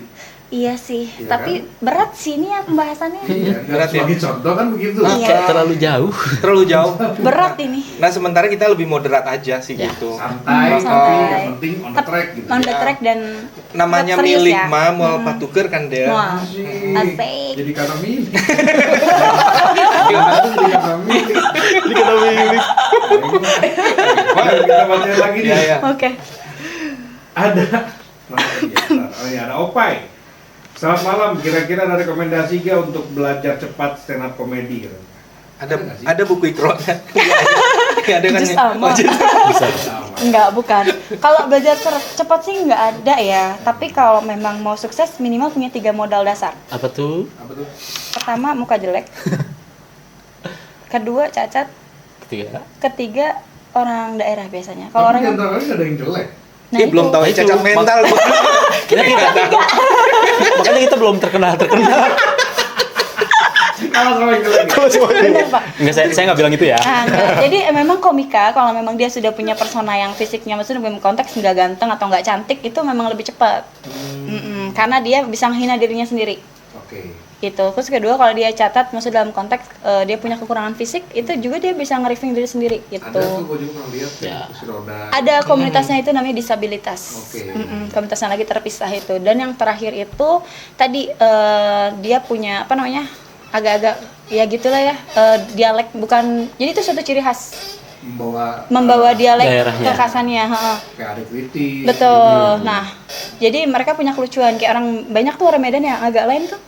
Iya sih, Iya tapi berat sih ini ya pembahasannya. Iya, Berat ya? sebagai contoh kan begitu. Ah, Iya. kayak terlalu jauh. Terlalu jauh. Berat ini. Nah sementara kita lebih moderat aja sih Ya. gitu. Santai, Santai. tapi yang penting on the track gitu. On the Ya. track dan Namanya serius milik ya. mah mau patuker kan dia. Wah. Asik. Asik. Jadi kata milik. Jadi kata milik. Dikata milik. Kita baca lagi nih. Ya ya. Oke. Ada. Oh ya, ada Opai. Selamat malam. Kira-kira ada rekomendasi gak untuk belajar cepat stand up komedi? Ada nggak sih? ada buku ikronnya. Ada kan? Just sama. Oh, just- Bisa. Sama. Enggak, bukan. Kalau belajar cepat sih enggak ada ya. Tapi kalau memang mau sukses minimal punya 3 modal dasar. Apa tuh? Apa tuh? Pertama, muka jelek. Kedua, cacat. Ketiga. Ketiga, orang daerah biasanya. Kalau Tapi orang antara lain ada yang jelek. Ih, belum tahu ya Itu, cacat mental gua. Kita makanya kita belum terkenal. Kalau sama yang jelek. bener pak. Enggak, saya nggak bilang itu ya. Enggak. Jadi memang komika kalau memang dia sudah punya persona yang fisiknya maksudnya dalam konteks nggak ganteng atau nggak cantik itu memang lebih cepat. Karena dia bisa menghina dirinya sendiri. Oke. Gitu. Terus kedua kalau dia catat maksudnya dalam konteks dia punya kekurangan fisik itu juga dia bisa nge-review diri sendiri gitu. Ada tuh gue juga pernah lihat Ya. kursi roda. Ada komunitasnya itu namanya disabilitas. Oke. Komunitasnya lagi terpisah itu. Dan yang terakhir itu tadi dia punya apa namanya agak-agak ya gitulah ya dialek bukan jadi itu suatu ciri khas membawa dialek daerahnya. kekhasannya. kayak ada kritik. Betul. Nah jadi mereka punya kelucuan kayak orang banyak tuh orang Medan yang agak lain tuh.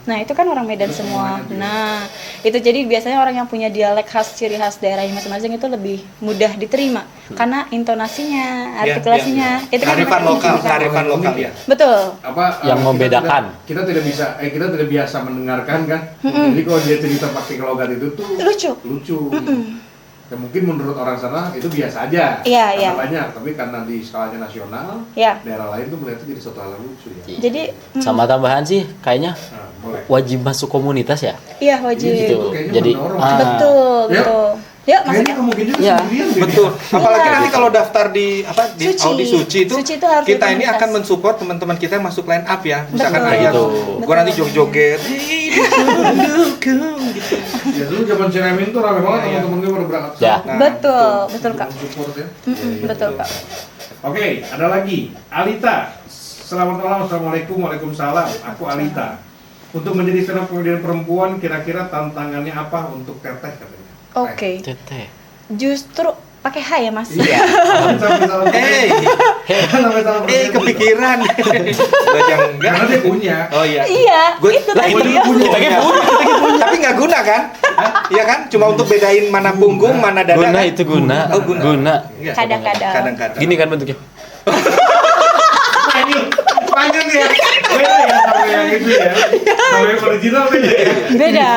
Nah itu kan orang Medan semua. Nah itu jadi biasanya orang yang punya dialek khas ciri khas daerahnya masing-masing itu lebih mudah diterima karena intonasinya, artikulasinya. Itu kan Kearifan mereka lokal, menunjukkan. kearifan lokal ya. Betul. Apa Yang membedakan. kita tidak bisa kita tidak biasa mendengarkan kan. Jadi kalau dia cerita pakai logat itu tuh Lucu. lucu. Ya mungkin menurut orang sana itu biasa aja. Iya, karena iya. banyak, tapi karena di skalanya nasional, Ya. daerah lain tuh melihat itu jadi suatu hal yang lucu ya. Jadi Sama tambahan sih kayaknya Nah, boleh. wajib masuk komunitas ya. iya wajib. Iya, Gitu. itu kayaknya Jadi mendorong. Betul, Ya. betul. Yuk, Kayaknya masuk. nggak mungkin juga Ya, sendirian deh. Betul. Apalagi Iya. nanti kalau daftar di apa di Suci. Audi Suci itu, Suci itu harus kita ini komunitas. akan mensupport teman-teman kita yang masuk line up ya. Misalkan Betul. kayak Gitu. gua nanti jog-joget. Ya dulu zaman Ciremin tuh rame banget Iya, teman-teman gue baru berangkat. Ya. Nah, Betul, betul Kak. support ya. Betul, Kak. Oke, ada lagi. Alita. Selamat malam, assalamualaikum, waalaikumsalam. Aku Alita. Untuk menjadi stand up komedian perempuan, kira-kira tantangannya apa untuk teteh katanya? Oke. Teteh. Justru pakai H ya, Mas? Iya. Hey, kepikiran. Bajang enggak. Karena dia punya. Oh iya. Iya, Gua- itu lah, tadi itu dia. punya. Tapi nggak guna kan? Iya kan? Cuma untuk bedain mana punggung, mana dada. Guna kan? itu guna. Oh, guna. Guna. Kadang-kadang. Kadang-kadang. Gini kan bentuknya. Panjang ya. Beda ya sama yang itu ya. Sama yang original beda ya. Beda.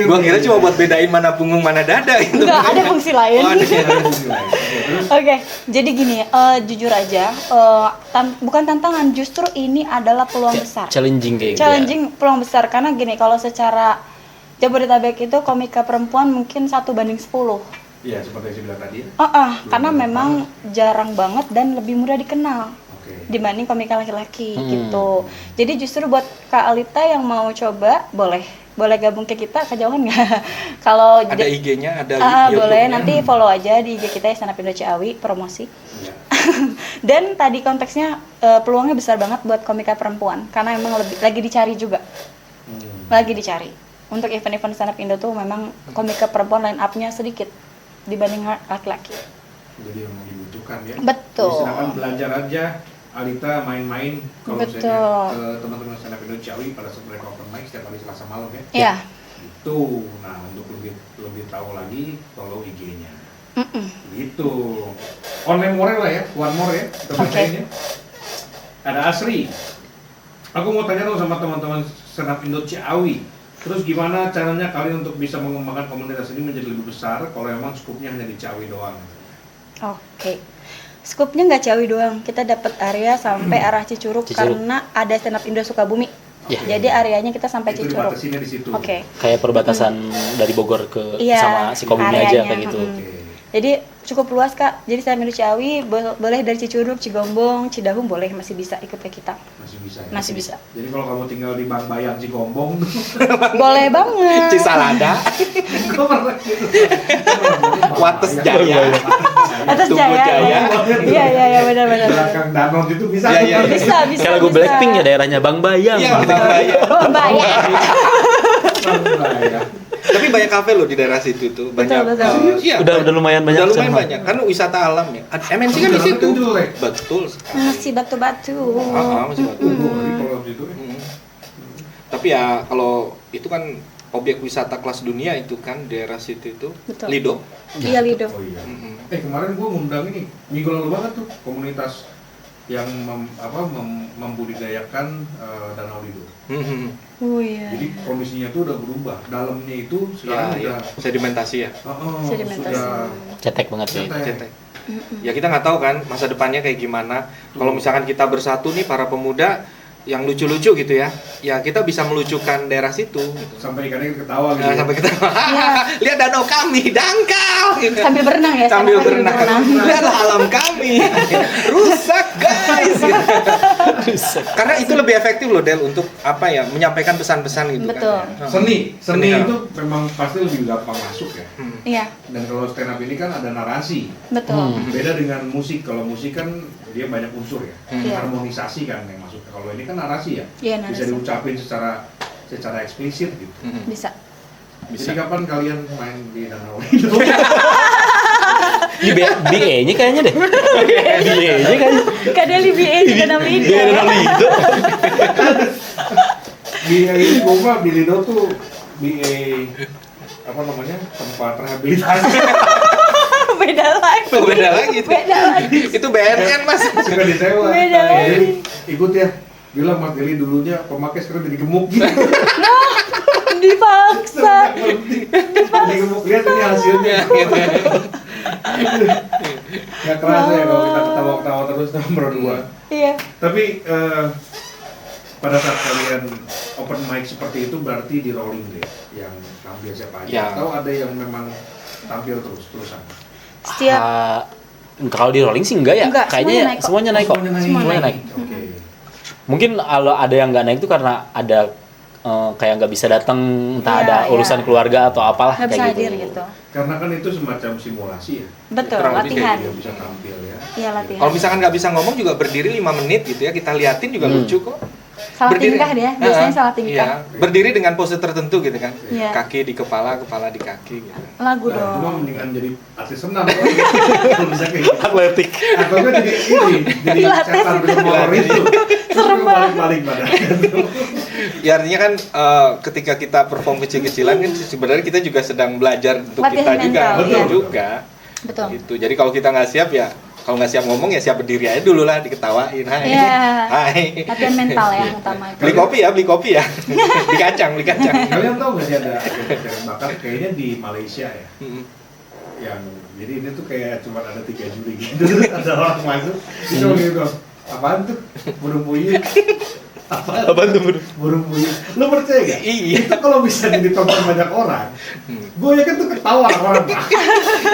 Gua kira cuma buat bedain mana punggung, mana dada gitu. Enggak, ada fungsi lain. Oh, ada. Oke, jadi gini, jujur aja, bukan tantangan, justru ini adalah peluang besar. Challenging kayak gitu. ya. Challenging peluang besar karena gini, kalau secara Jabodetabek itu komika perempuan mungkin 1 banding 10. Iya, seperti yang saya bilang tadi. Karena memang jarang banget dan lebih mudah dikenal Oke. dibanding komika laki-laki gitu. Jadi justru buat Kak Alita yang mau coba boleh gabung ke kita, kejauhan nggak? Kalau Ada IG-nya, ada boleh, YouTube-nya. nanti follow aja di IG kita ya, Stand Up Indo Ciawi, promosi. Iya. Dan tadi konteksnya peluangnya besar banget buat komika perempuan karena emang lagi dicari juga. Lagi dicari. Untuk event-event stand up Indo tuh memang komika perempuan line up-nya sedikit dibanding laki-laki. Jadi memang dibutuhkan ya. Betul. Jadi sedangkan belajar aja, Alita main-main kalau Betul. misalnya ke teman-teman stand up Indo Ciawi pada saat mereka open mic setiap hari Selasa malam ya. Iya. Itu. Nah, untuk lebih tahu lagi follow IG-nya. Gitu. Online more lah ya, one more ya, kita bacain ya. Ada Asri. Aku mau tanya dong sama teman-teman stand up Indo Ciawi. Terus gimana caranya kalian untuk bisa mengembangkan komunitas ini menjadi lebih besar kalau memang skupnya hanya di Ciawi doang? Oke. Skupnya nggak Ciawi doang, kita dapat area sampai arah Cicurug karena ada stand up Indo Sukabumi. Ya. Jadi areanya kita sampai Itu Cicurug. dibatasinnya di situ. Oke. Kayak perbatasan dari Bogor ke Iya, sama Sukabumi aja areanya, kayak gitu. Oke. Jadi cukup luas Kak. Jadi stand up Indo Ciawi boleh dari Cicurug, Cigombong, Cidahu boleh, masih bisa ikut ke kita. Masih bisa ya? Masih bisa. Jadi kalau kamu tinggal di Bang Bayang Cigombong, Boleh banget. Cisalada, kau pernah gitu? Wates Jaya. Atas Tugu Jaya. Jaya. Iya benar-benar. Belakang danau itu bisa. Iya, iya. Bisa. Kayak lagu Blackpink ya daerahnya Bang Bayang. Iya, gitu. Bang Bayang. Oh, bayar. Bang Bayang. Tapi banyak kafe loh di daerah situ tuh. Banyak. Betul. Iya. Udah lumayan banyak. Udah lumayan sana. banyak. Karena wisata alam ya. MNC kan di situ. Betul. Masih batu-batu. Masih bagus. Kalau gitu ya. Tapi ya kalau itu kan objek wisata kelas dunia itu kan daerah situ itu. Betul. Lido. Iya Lido. Oh iya. Kemarin gue ngundang ini minggu lalu banget tuh komunitas yang membudidayakan danau Lido. Oh iya. Jadi kondisinya tuh udah berubah. Dalamnya itu sekarang Ya, udah sedimentasi ya. Sedimentasi. sudah Cetek banget ya. Cetek. Ya kita nggak tahu kan masa depannya kayak gimana. Kalau misalkan kita bersatu nih para pemuda yang lucu-lucu gitu ya, ya kita bisa melucukan daerah situ. Gitu. Sampai ikannya ketawa gitu. Nah, sampai kita lihat danau kami dangkal gitu. Sambil berenang ya. Sambil sekarang berenang. Lihatlah alam kami. Rusak guys. Gitu. Karena itu lebih efektif loh Del untuk apa ya menyampaikan pesan-pesan gitu Betul. kan. Seni Seni. itu memang pasti lebih gampang masuk ya. Iya, Dan kalau stand up ini kan ada narasi. betul. Beda dengan musik. Kalau musik kan dia banyak unsur ya. Iya. Harmonisasi kan yang masuk. Kalau ini kan narasi ya. Iya, Bisa narasi. diucapin secara eksplisit gitu. Bisa. Jadi kapan kalian main di danau itu? Di BE-nya kayaknya deh. BE-nya kayaknya. Kak Deli BA juga nama Lido. Dia ada Lido. Di ini gue mah di Lido tuh apa namanya tempat rehabilitasi. Beda lagi. Beda lagi. Beda lagi. Itu BNN Mas. Suka disewa. Beda lagi. Jadi ikut ya. Bilang Mas Deli dulunya pemakai sekarang jadi gemuk gitu. Dipaksa. Jadi gemuk, lihat ini hasilnya. Nggak kerasa ya kalau kita ketawa-ketawa terus sama berdua. Iya. Tapi pada saat kalian open mic seperti itu berarti di rolling deh, yang tampil siapa aja. Ya. Atau ada yang memang tampil terus-terusan. Setiap Kalau di rolling sih enggak ya? Enggak, Kayaknya semuanya naik kok. Semuanya naik. Oke. Mungkin kalau ada yang nggak naik itu karena ada kayak nggak bisa datang, entah Iya, ada iya. urusan keluarga atau apalah nggak bisa kayak hadir gitu. gitu. Karena kan itu semacam simulasi ya. Betul, Kurang lebih latihan. Dia bisa tampil ya. Iya, latihan. Kalau misalkan nggak bisa ngomong juga berdiri 5 menit gitu ya, kita liatin juga lucu kok. Salah tingkah dia, biasanya salah tingkah. Iya, berdiri dengan pose tertentu gitu kan. Iya. Kaki di kepala, kepala di kaki gitu. Lagu Nah, cuma dong. mendingan jadi artis senam kalau bisa kayak gitu. Atletik. Atau kan jadi ini, jadi Pilates setan itu. film horor itu. Serem banget. Paling pada. Ya artinya kan ketika kita perform kecil-kecilan kan sebenarnya kita juga sedang belajar untuk Latihan kita juga. mental, Betul iya. juga. Betul. Gitu. Jadi kalau kita nggak siap ya, kalau nggak siap ngomong ya siap berdiri aja dulu lah, diketawain. Hai. Iya. Hai. Latihan mental ya yang utama itu. Beli kopi ya. Di kacang. Kalian tahu nggak sih ada ajang bakat kayaknya di Malaysia ya? Mm. Yang jadi ini tuh kayak cuma ada 3 juri gitu. Ada orang masuk, itu gitu. Apaan tuh? Burung puyuh. Apa tuh bro? Burung puyuh. Lo percaya gak? Iya. Itu kalau bisa ditonton banyak orang, gue yakin tuh ketawa orang.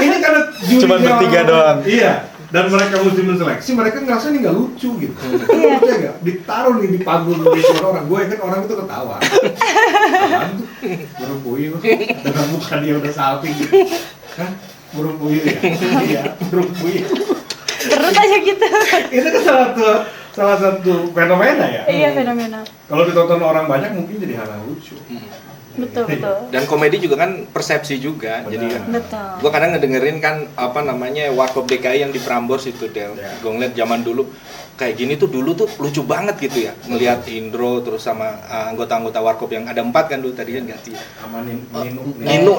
Ini karena jurinya Cuman bertiga orang- doang. Iya. Dan mereka mesti menseleksi, mereka ngerasa ini nggak lucu gitu. Lo percaya gak? Ditaruh nih di panggung di suara orang, gue yakin orang itu ketawa. Apaan tuh? Burung puyuh dengan muka dia udah sapi gitu. Hah? Burung puyuh ya? Iya, burung puyuh. Terus aja gitu. Itu kan salah satu fenomena ya. Iya, fenomena. Kalau ditonton orang banyak mungkin jadi hal yang lucu. Betul, betul. Dan komedi juga kan persepsi juga. Benar. Jadi kan Betul. gua kadang ngedengerin kan apa namanya Warkop DKI yang di Prambors itu Del. Ya. Gue ngeliat zaman dulu kayak gini tuh dulu tuh lucu banget gitu ya. Ngelihat Indro terus sama anggota-anggota Warkop yang ada 4 kan dulu tadi kan ganti. Sama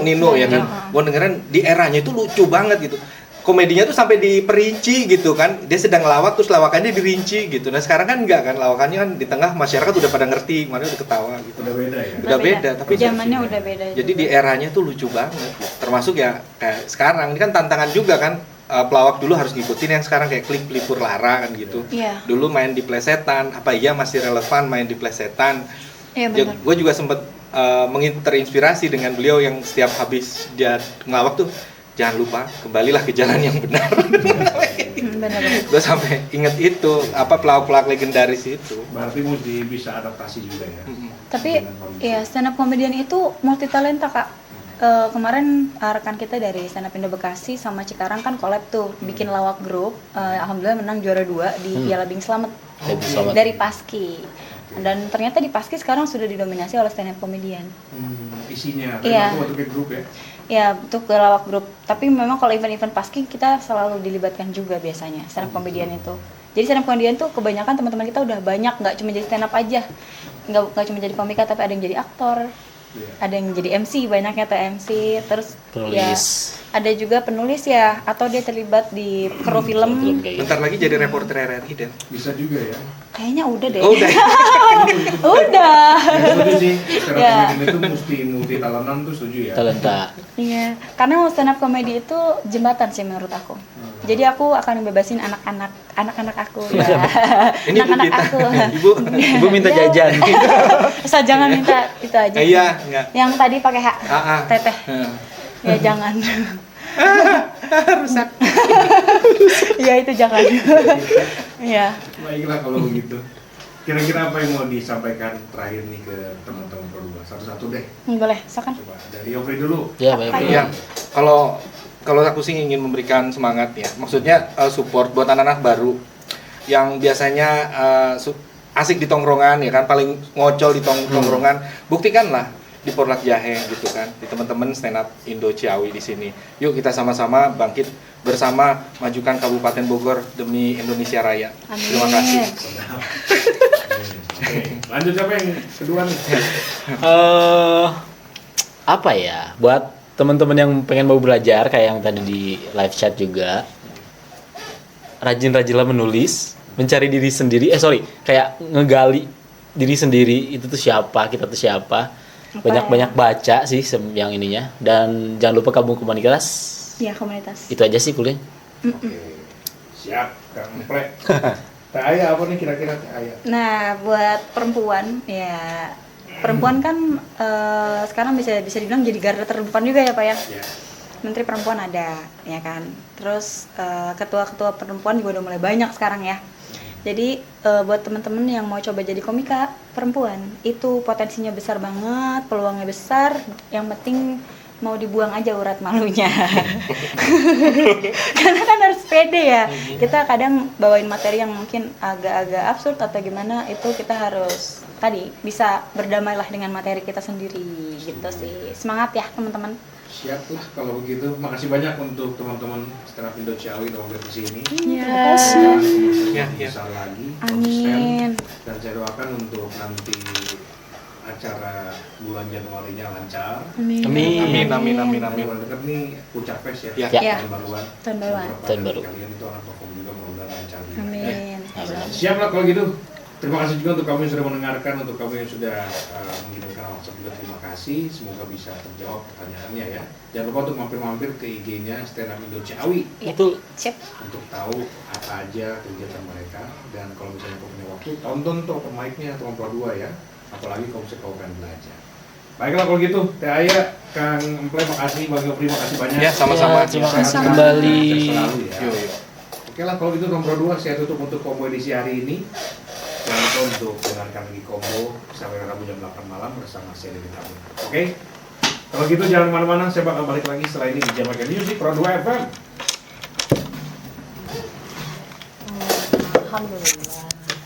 Nino ya kan. Gua dengerin di eranya itu lucu banget gitu. Komedinya tuh sampai diperinci gitu kan. Dia sedang lawak terus lawakannya dirinci gitu. Nah, sekarang kan enggak kan. Lawakannya kan di tengah masyarakat udah pada ngerti, mana udah ketawa gitu. Udah beda ya. Udah beda, tapi zamannya udah beda. Jadi di eranya tuh lucu banget. Termasuk ya kayak sekarang ini kan tantangan juga kan. Pelawak dulu harus ngikutin yang sekarang kayak Klik Pelipur Lara kan gitu. Iya. Dulu main di plesetan, apa iya masih relevan main di plesetan. Iya benar. Gue juga sempet terinspirasi dengan beliau yang setiap habis dia ngelawak tuh jangan lupa kembalilah ke jalan yang benar. Benar. Gue sampai inget itu apa pelawak-pelawak legendaris itu. Berarti mesti bisa adaptasi juga ya. Tapi ya stand up comedian itu multi talenta kak. Kemarin rekan kita dari stand up Indo Bekasi sama Cikarang kan collab tuh bikin lawak grup. Alhamdulillah menang juara 2 di Piala Bing Slamet Slamet. dari Paski. Dan ternyata di Paski sekarang sudah didominasi oleh stand up comedian. Isinya, Iya. waktu ke grup ya. Ya, untuk ke lawak grup. Tapi memang kalau event-event Paski kita selalu dilibatkan juga biasanya stand up comedian itu. Jadi stand up comedian tuh kebanyakan teman-teman kita udah banyak, nggak cuma jadi stand up aja. Nggak cuma jadi komika, tapi ada yang jadi aktor. Iya. Ada yang jadi MC, banyaknya tuh MC. Terus Penulis. ya ada juga penulis ya, atau dia terlibat di kru film. Film kayak gitu. Bentar lagi jadi reporter RRI Dan. Bisa juga ya. Kayaknya udah deh. Oh, udah. Udah. Ya, setuju sih. Secara Ya. komedian itu mesti multi talentan tuh setuju ya. Talenta. Iya, karena stand up comedy itu jembatan sih menurut aku. Jadi aku akan bebasin anak-anak aku ya. Ini ibu anak-anak kita. aku. Ibu minta Ya. jajan. Asal jangan minta itu aja. Iya, enggak. Yang tadi pakai hak. Ah. Teteh. Ya jangan. Rusak. Ya itu jangan. Iya. Baiklah kalau begitu. Kira-kira apa yang mau disampaikan terakhir nih ke teman-teman berdua? Satu-satu deh. Boleh, silakan. Coba dari Yofri dulu. Ya, baik. Iya. Kalau aku sih ingin memberikan semangat ya. Maksudnya support buat anak-anak baru yang biasanya asik di tongkrongan ya kan, paling ngocol di tongkrongan. Buktikanlah di Porlak Jahe gitu kan, di teman-teman stand up Indo Ciawi di sini. Yuk kita sama-sama bangkit bersama majukan Kabupaten Bogor demi Indonesia Raya. Amin. Terima kasih. Oke. Lanjut siapa yang kedua nih? Apa ya? Buat teman-teman yang pengen mau belajar kayak yang tadi di live chat juga, rajin-rajinlah menulis, mencari diri sendiri. Kayak ngegali diri sendiri. Itu tuh siapa? Kita tuh siapa? Banyak-banyak baca sih yang ininya. Dan jangan lupa gabung komunitas. Ya, komunitas. Itu aja sih kuliah. Oke. Siap, Kang Pre. Teh Aya apa nih kira-kira Teh Aya? Nah, buat perempuan ya perempuan kan sekarang bisa dibilang jadi garda terdepan juga ya Pak ya. Ya. Menteri Perempuan ada, ya kan. Terus ketua-ketua perempuan juga udah mulai banyak sekarang ya. Jadi buat teman-teman yang mau coba jadi komika perempuan, itu potensinya besar banget, peluangnya besar. Yang penting mau dibuang aja urat malunya. Karena kan harus pede ya. Kita kadang bawain materi yang mungkin agak-agak absurd atau gimana, itu kita harus tadi bisa berdamailah dengan materi kita sendiri gitu sih. Semangat ya teman-teman. Siap lah kalau begitu. Makasih banyak untuk teman-teman stand up Indo Ciawi udah mampir ke sini. Yes. Ya, ya. Besar lagi. Amin. konsisten. Dan saya doakan untuk nanti acara bulan Januarinya lancar. Amin. Amin. Bulan dekat nih Puncak Fest ya. Ya. Ya. Tahun baruan. Tahun baruan. Beberapa Tahun dari baru. Kalian itu akan perform juga mudah-mudahan lancar. Amin. Amin. Siap lah kalau gitu. Terima kasih juga untuk kamu yang sudah mendengarkan, untuk kamu yang sudah mengirimkan WhatsApp juga terima kasih. Semoga bisa terjawab pertanyaannya ya. Jangan lupa untuk mampir-mampir ke IG-nya Stand Up Indo Ciawi Itu Sip. untuk tahu apa aja kegiatan mereka. Dan kalau misalnya kau punya waktu, tonton tuh open mic-nya atau Pro 2 ya. Apalagi kalau misalnya kau pengen belajar. Baiklah kalau gitu, Teh Aya, Kang Emple, makasih, Bang Yopri, makasih banyak. Ya, sama-sama. Ya, terima kasih Sama-sama. kembali. Sukses selalu ya. Yo, yo. Oke lah kalau gitu Pro 2 saya tutup untuk combo edisi hari ini. Jangan lupa untuk dengarkan lagi combo sampai Rabu jam 8 malam bersama saya Dewi Tamu. Oke? Kalau gitu jangan kemana-mana, saya bakal balik lagi setelah ini di Jamaika Music Pro 2 FM. Alhamdulillah.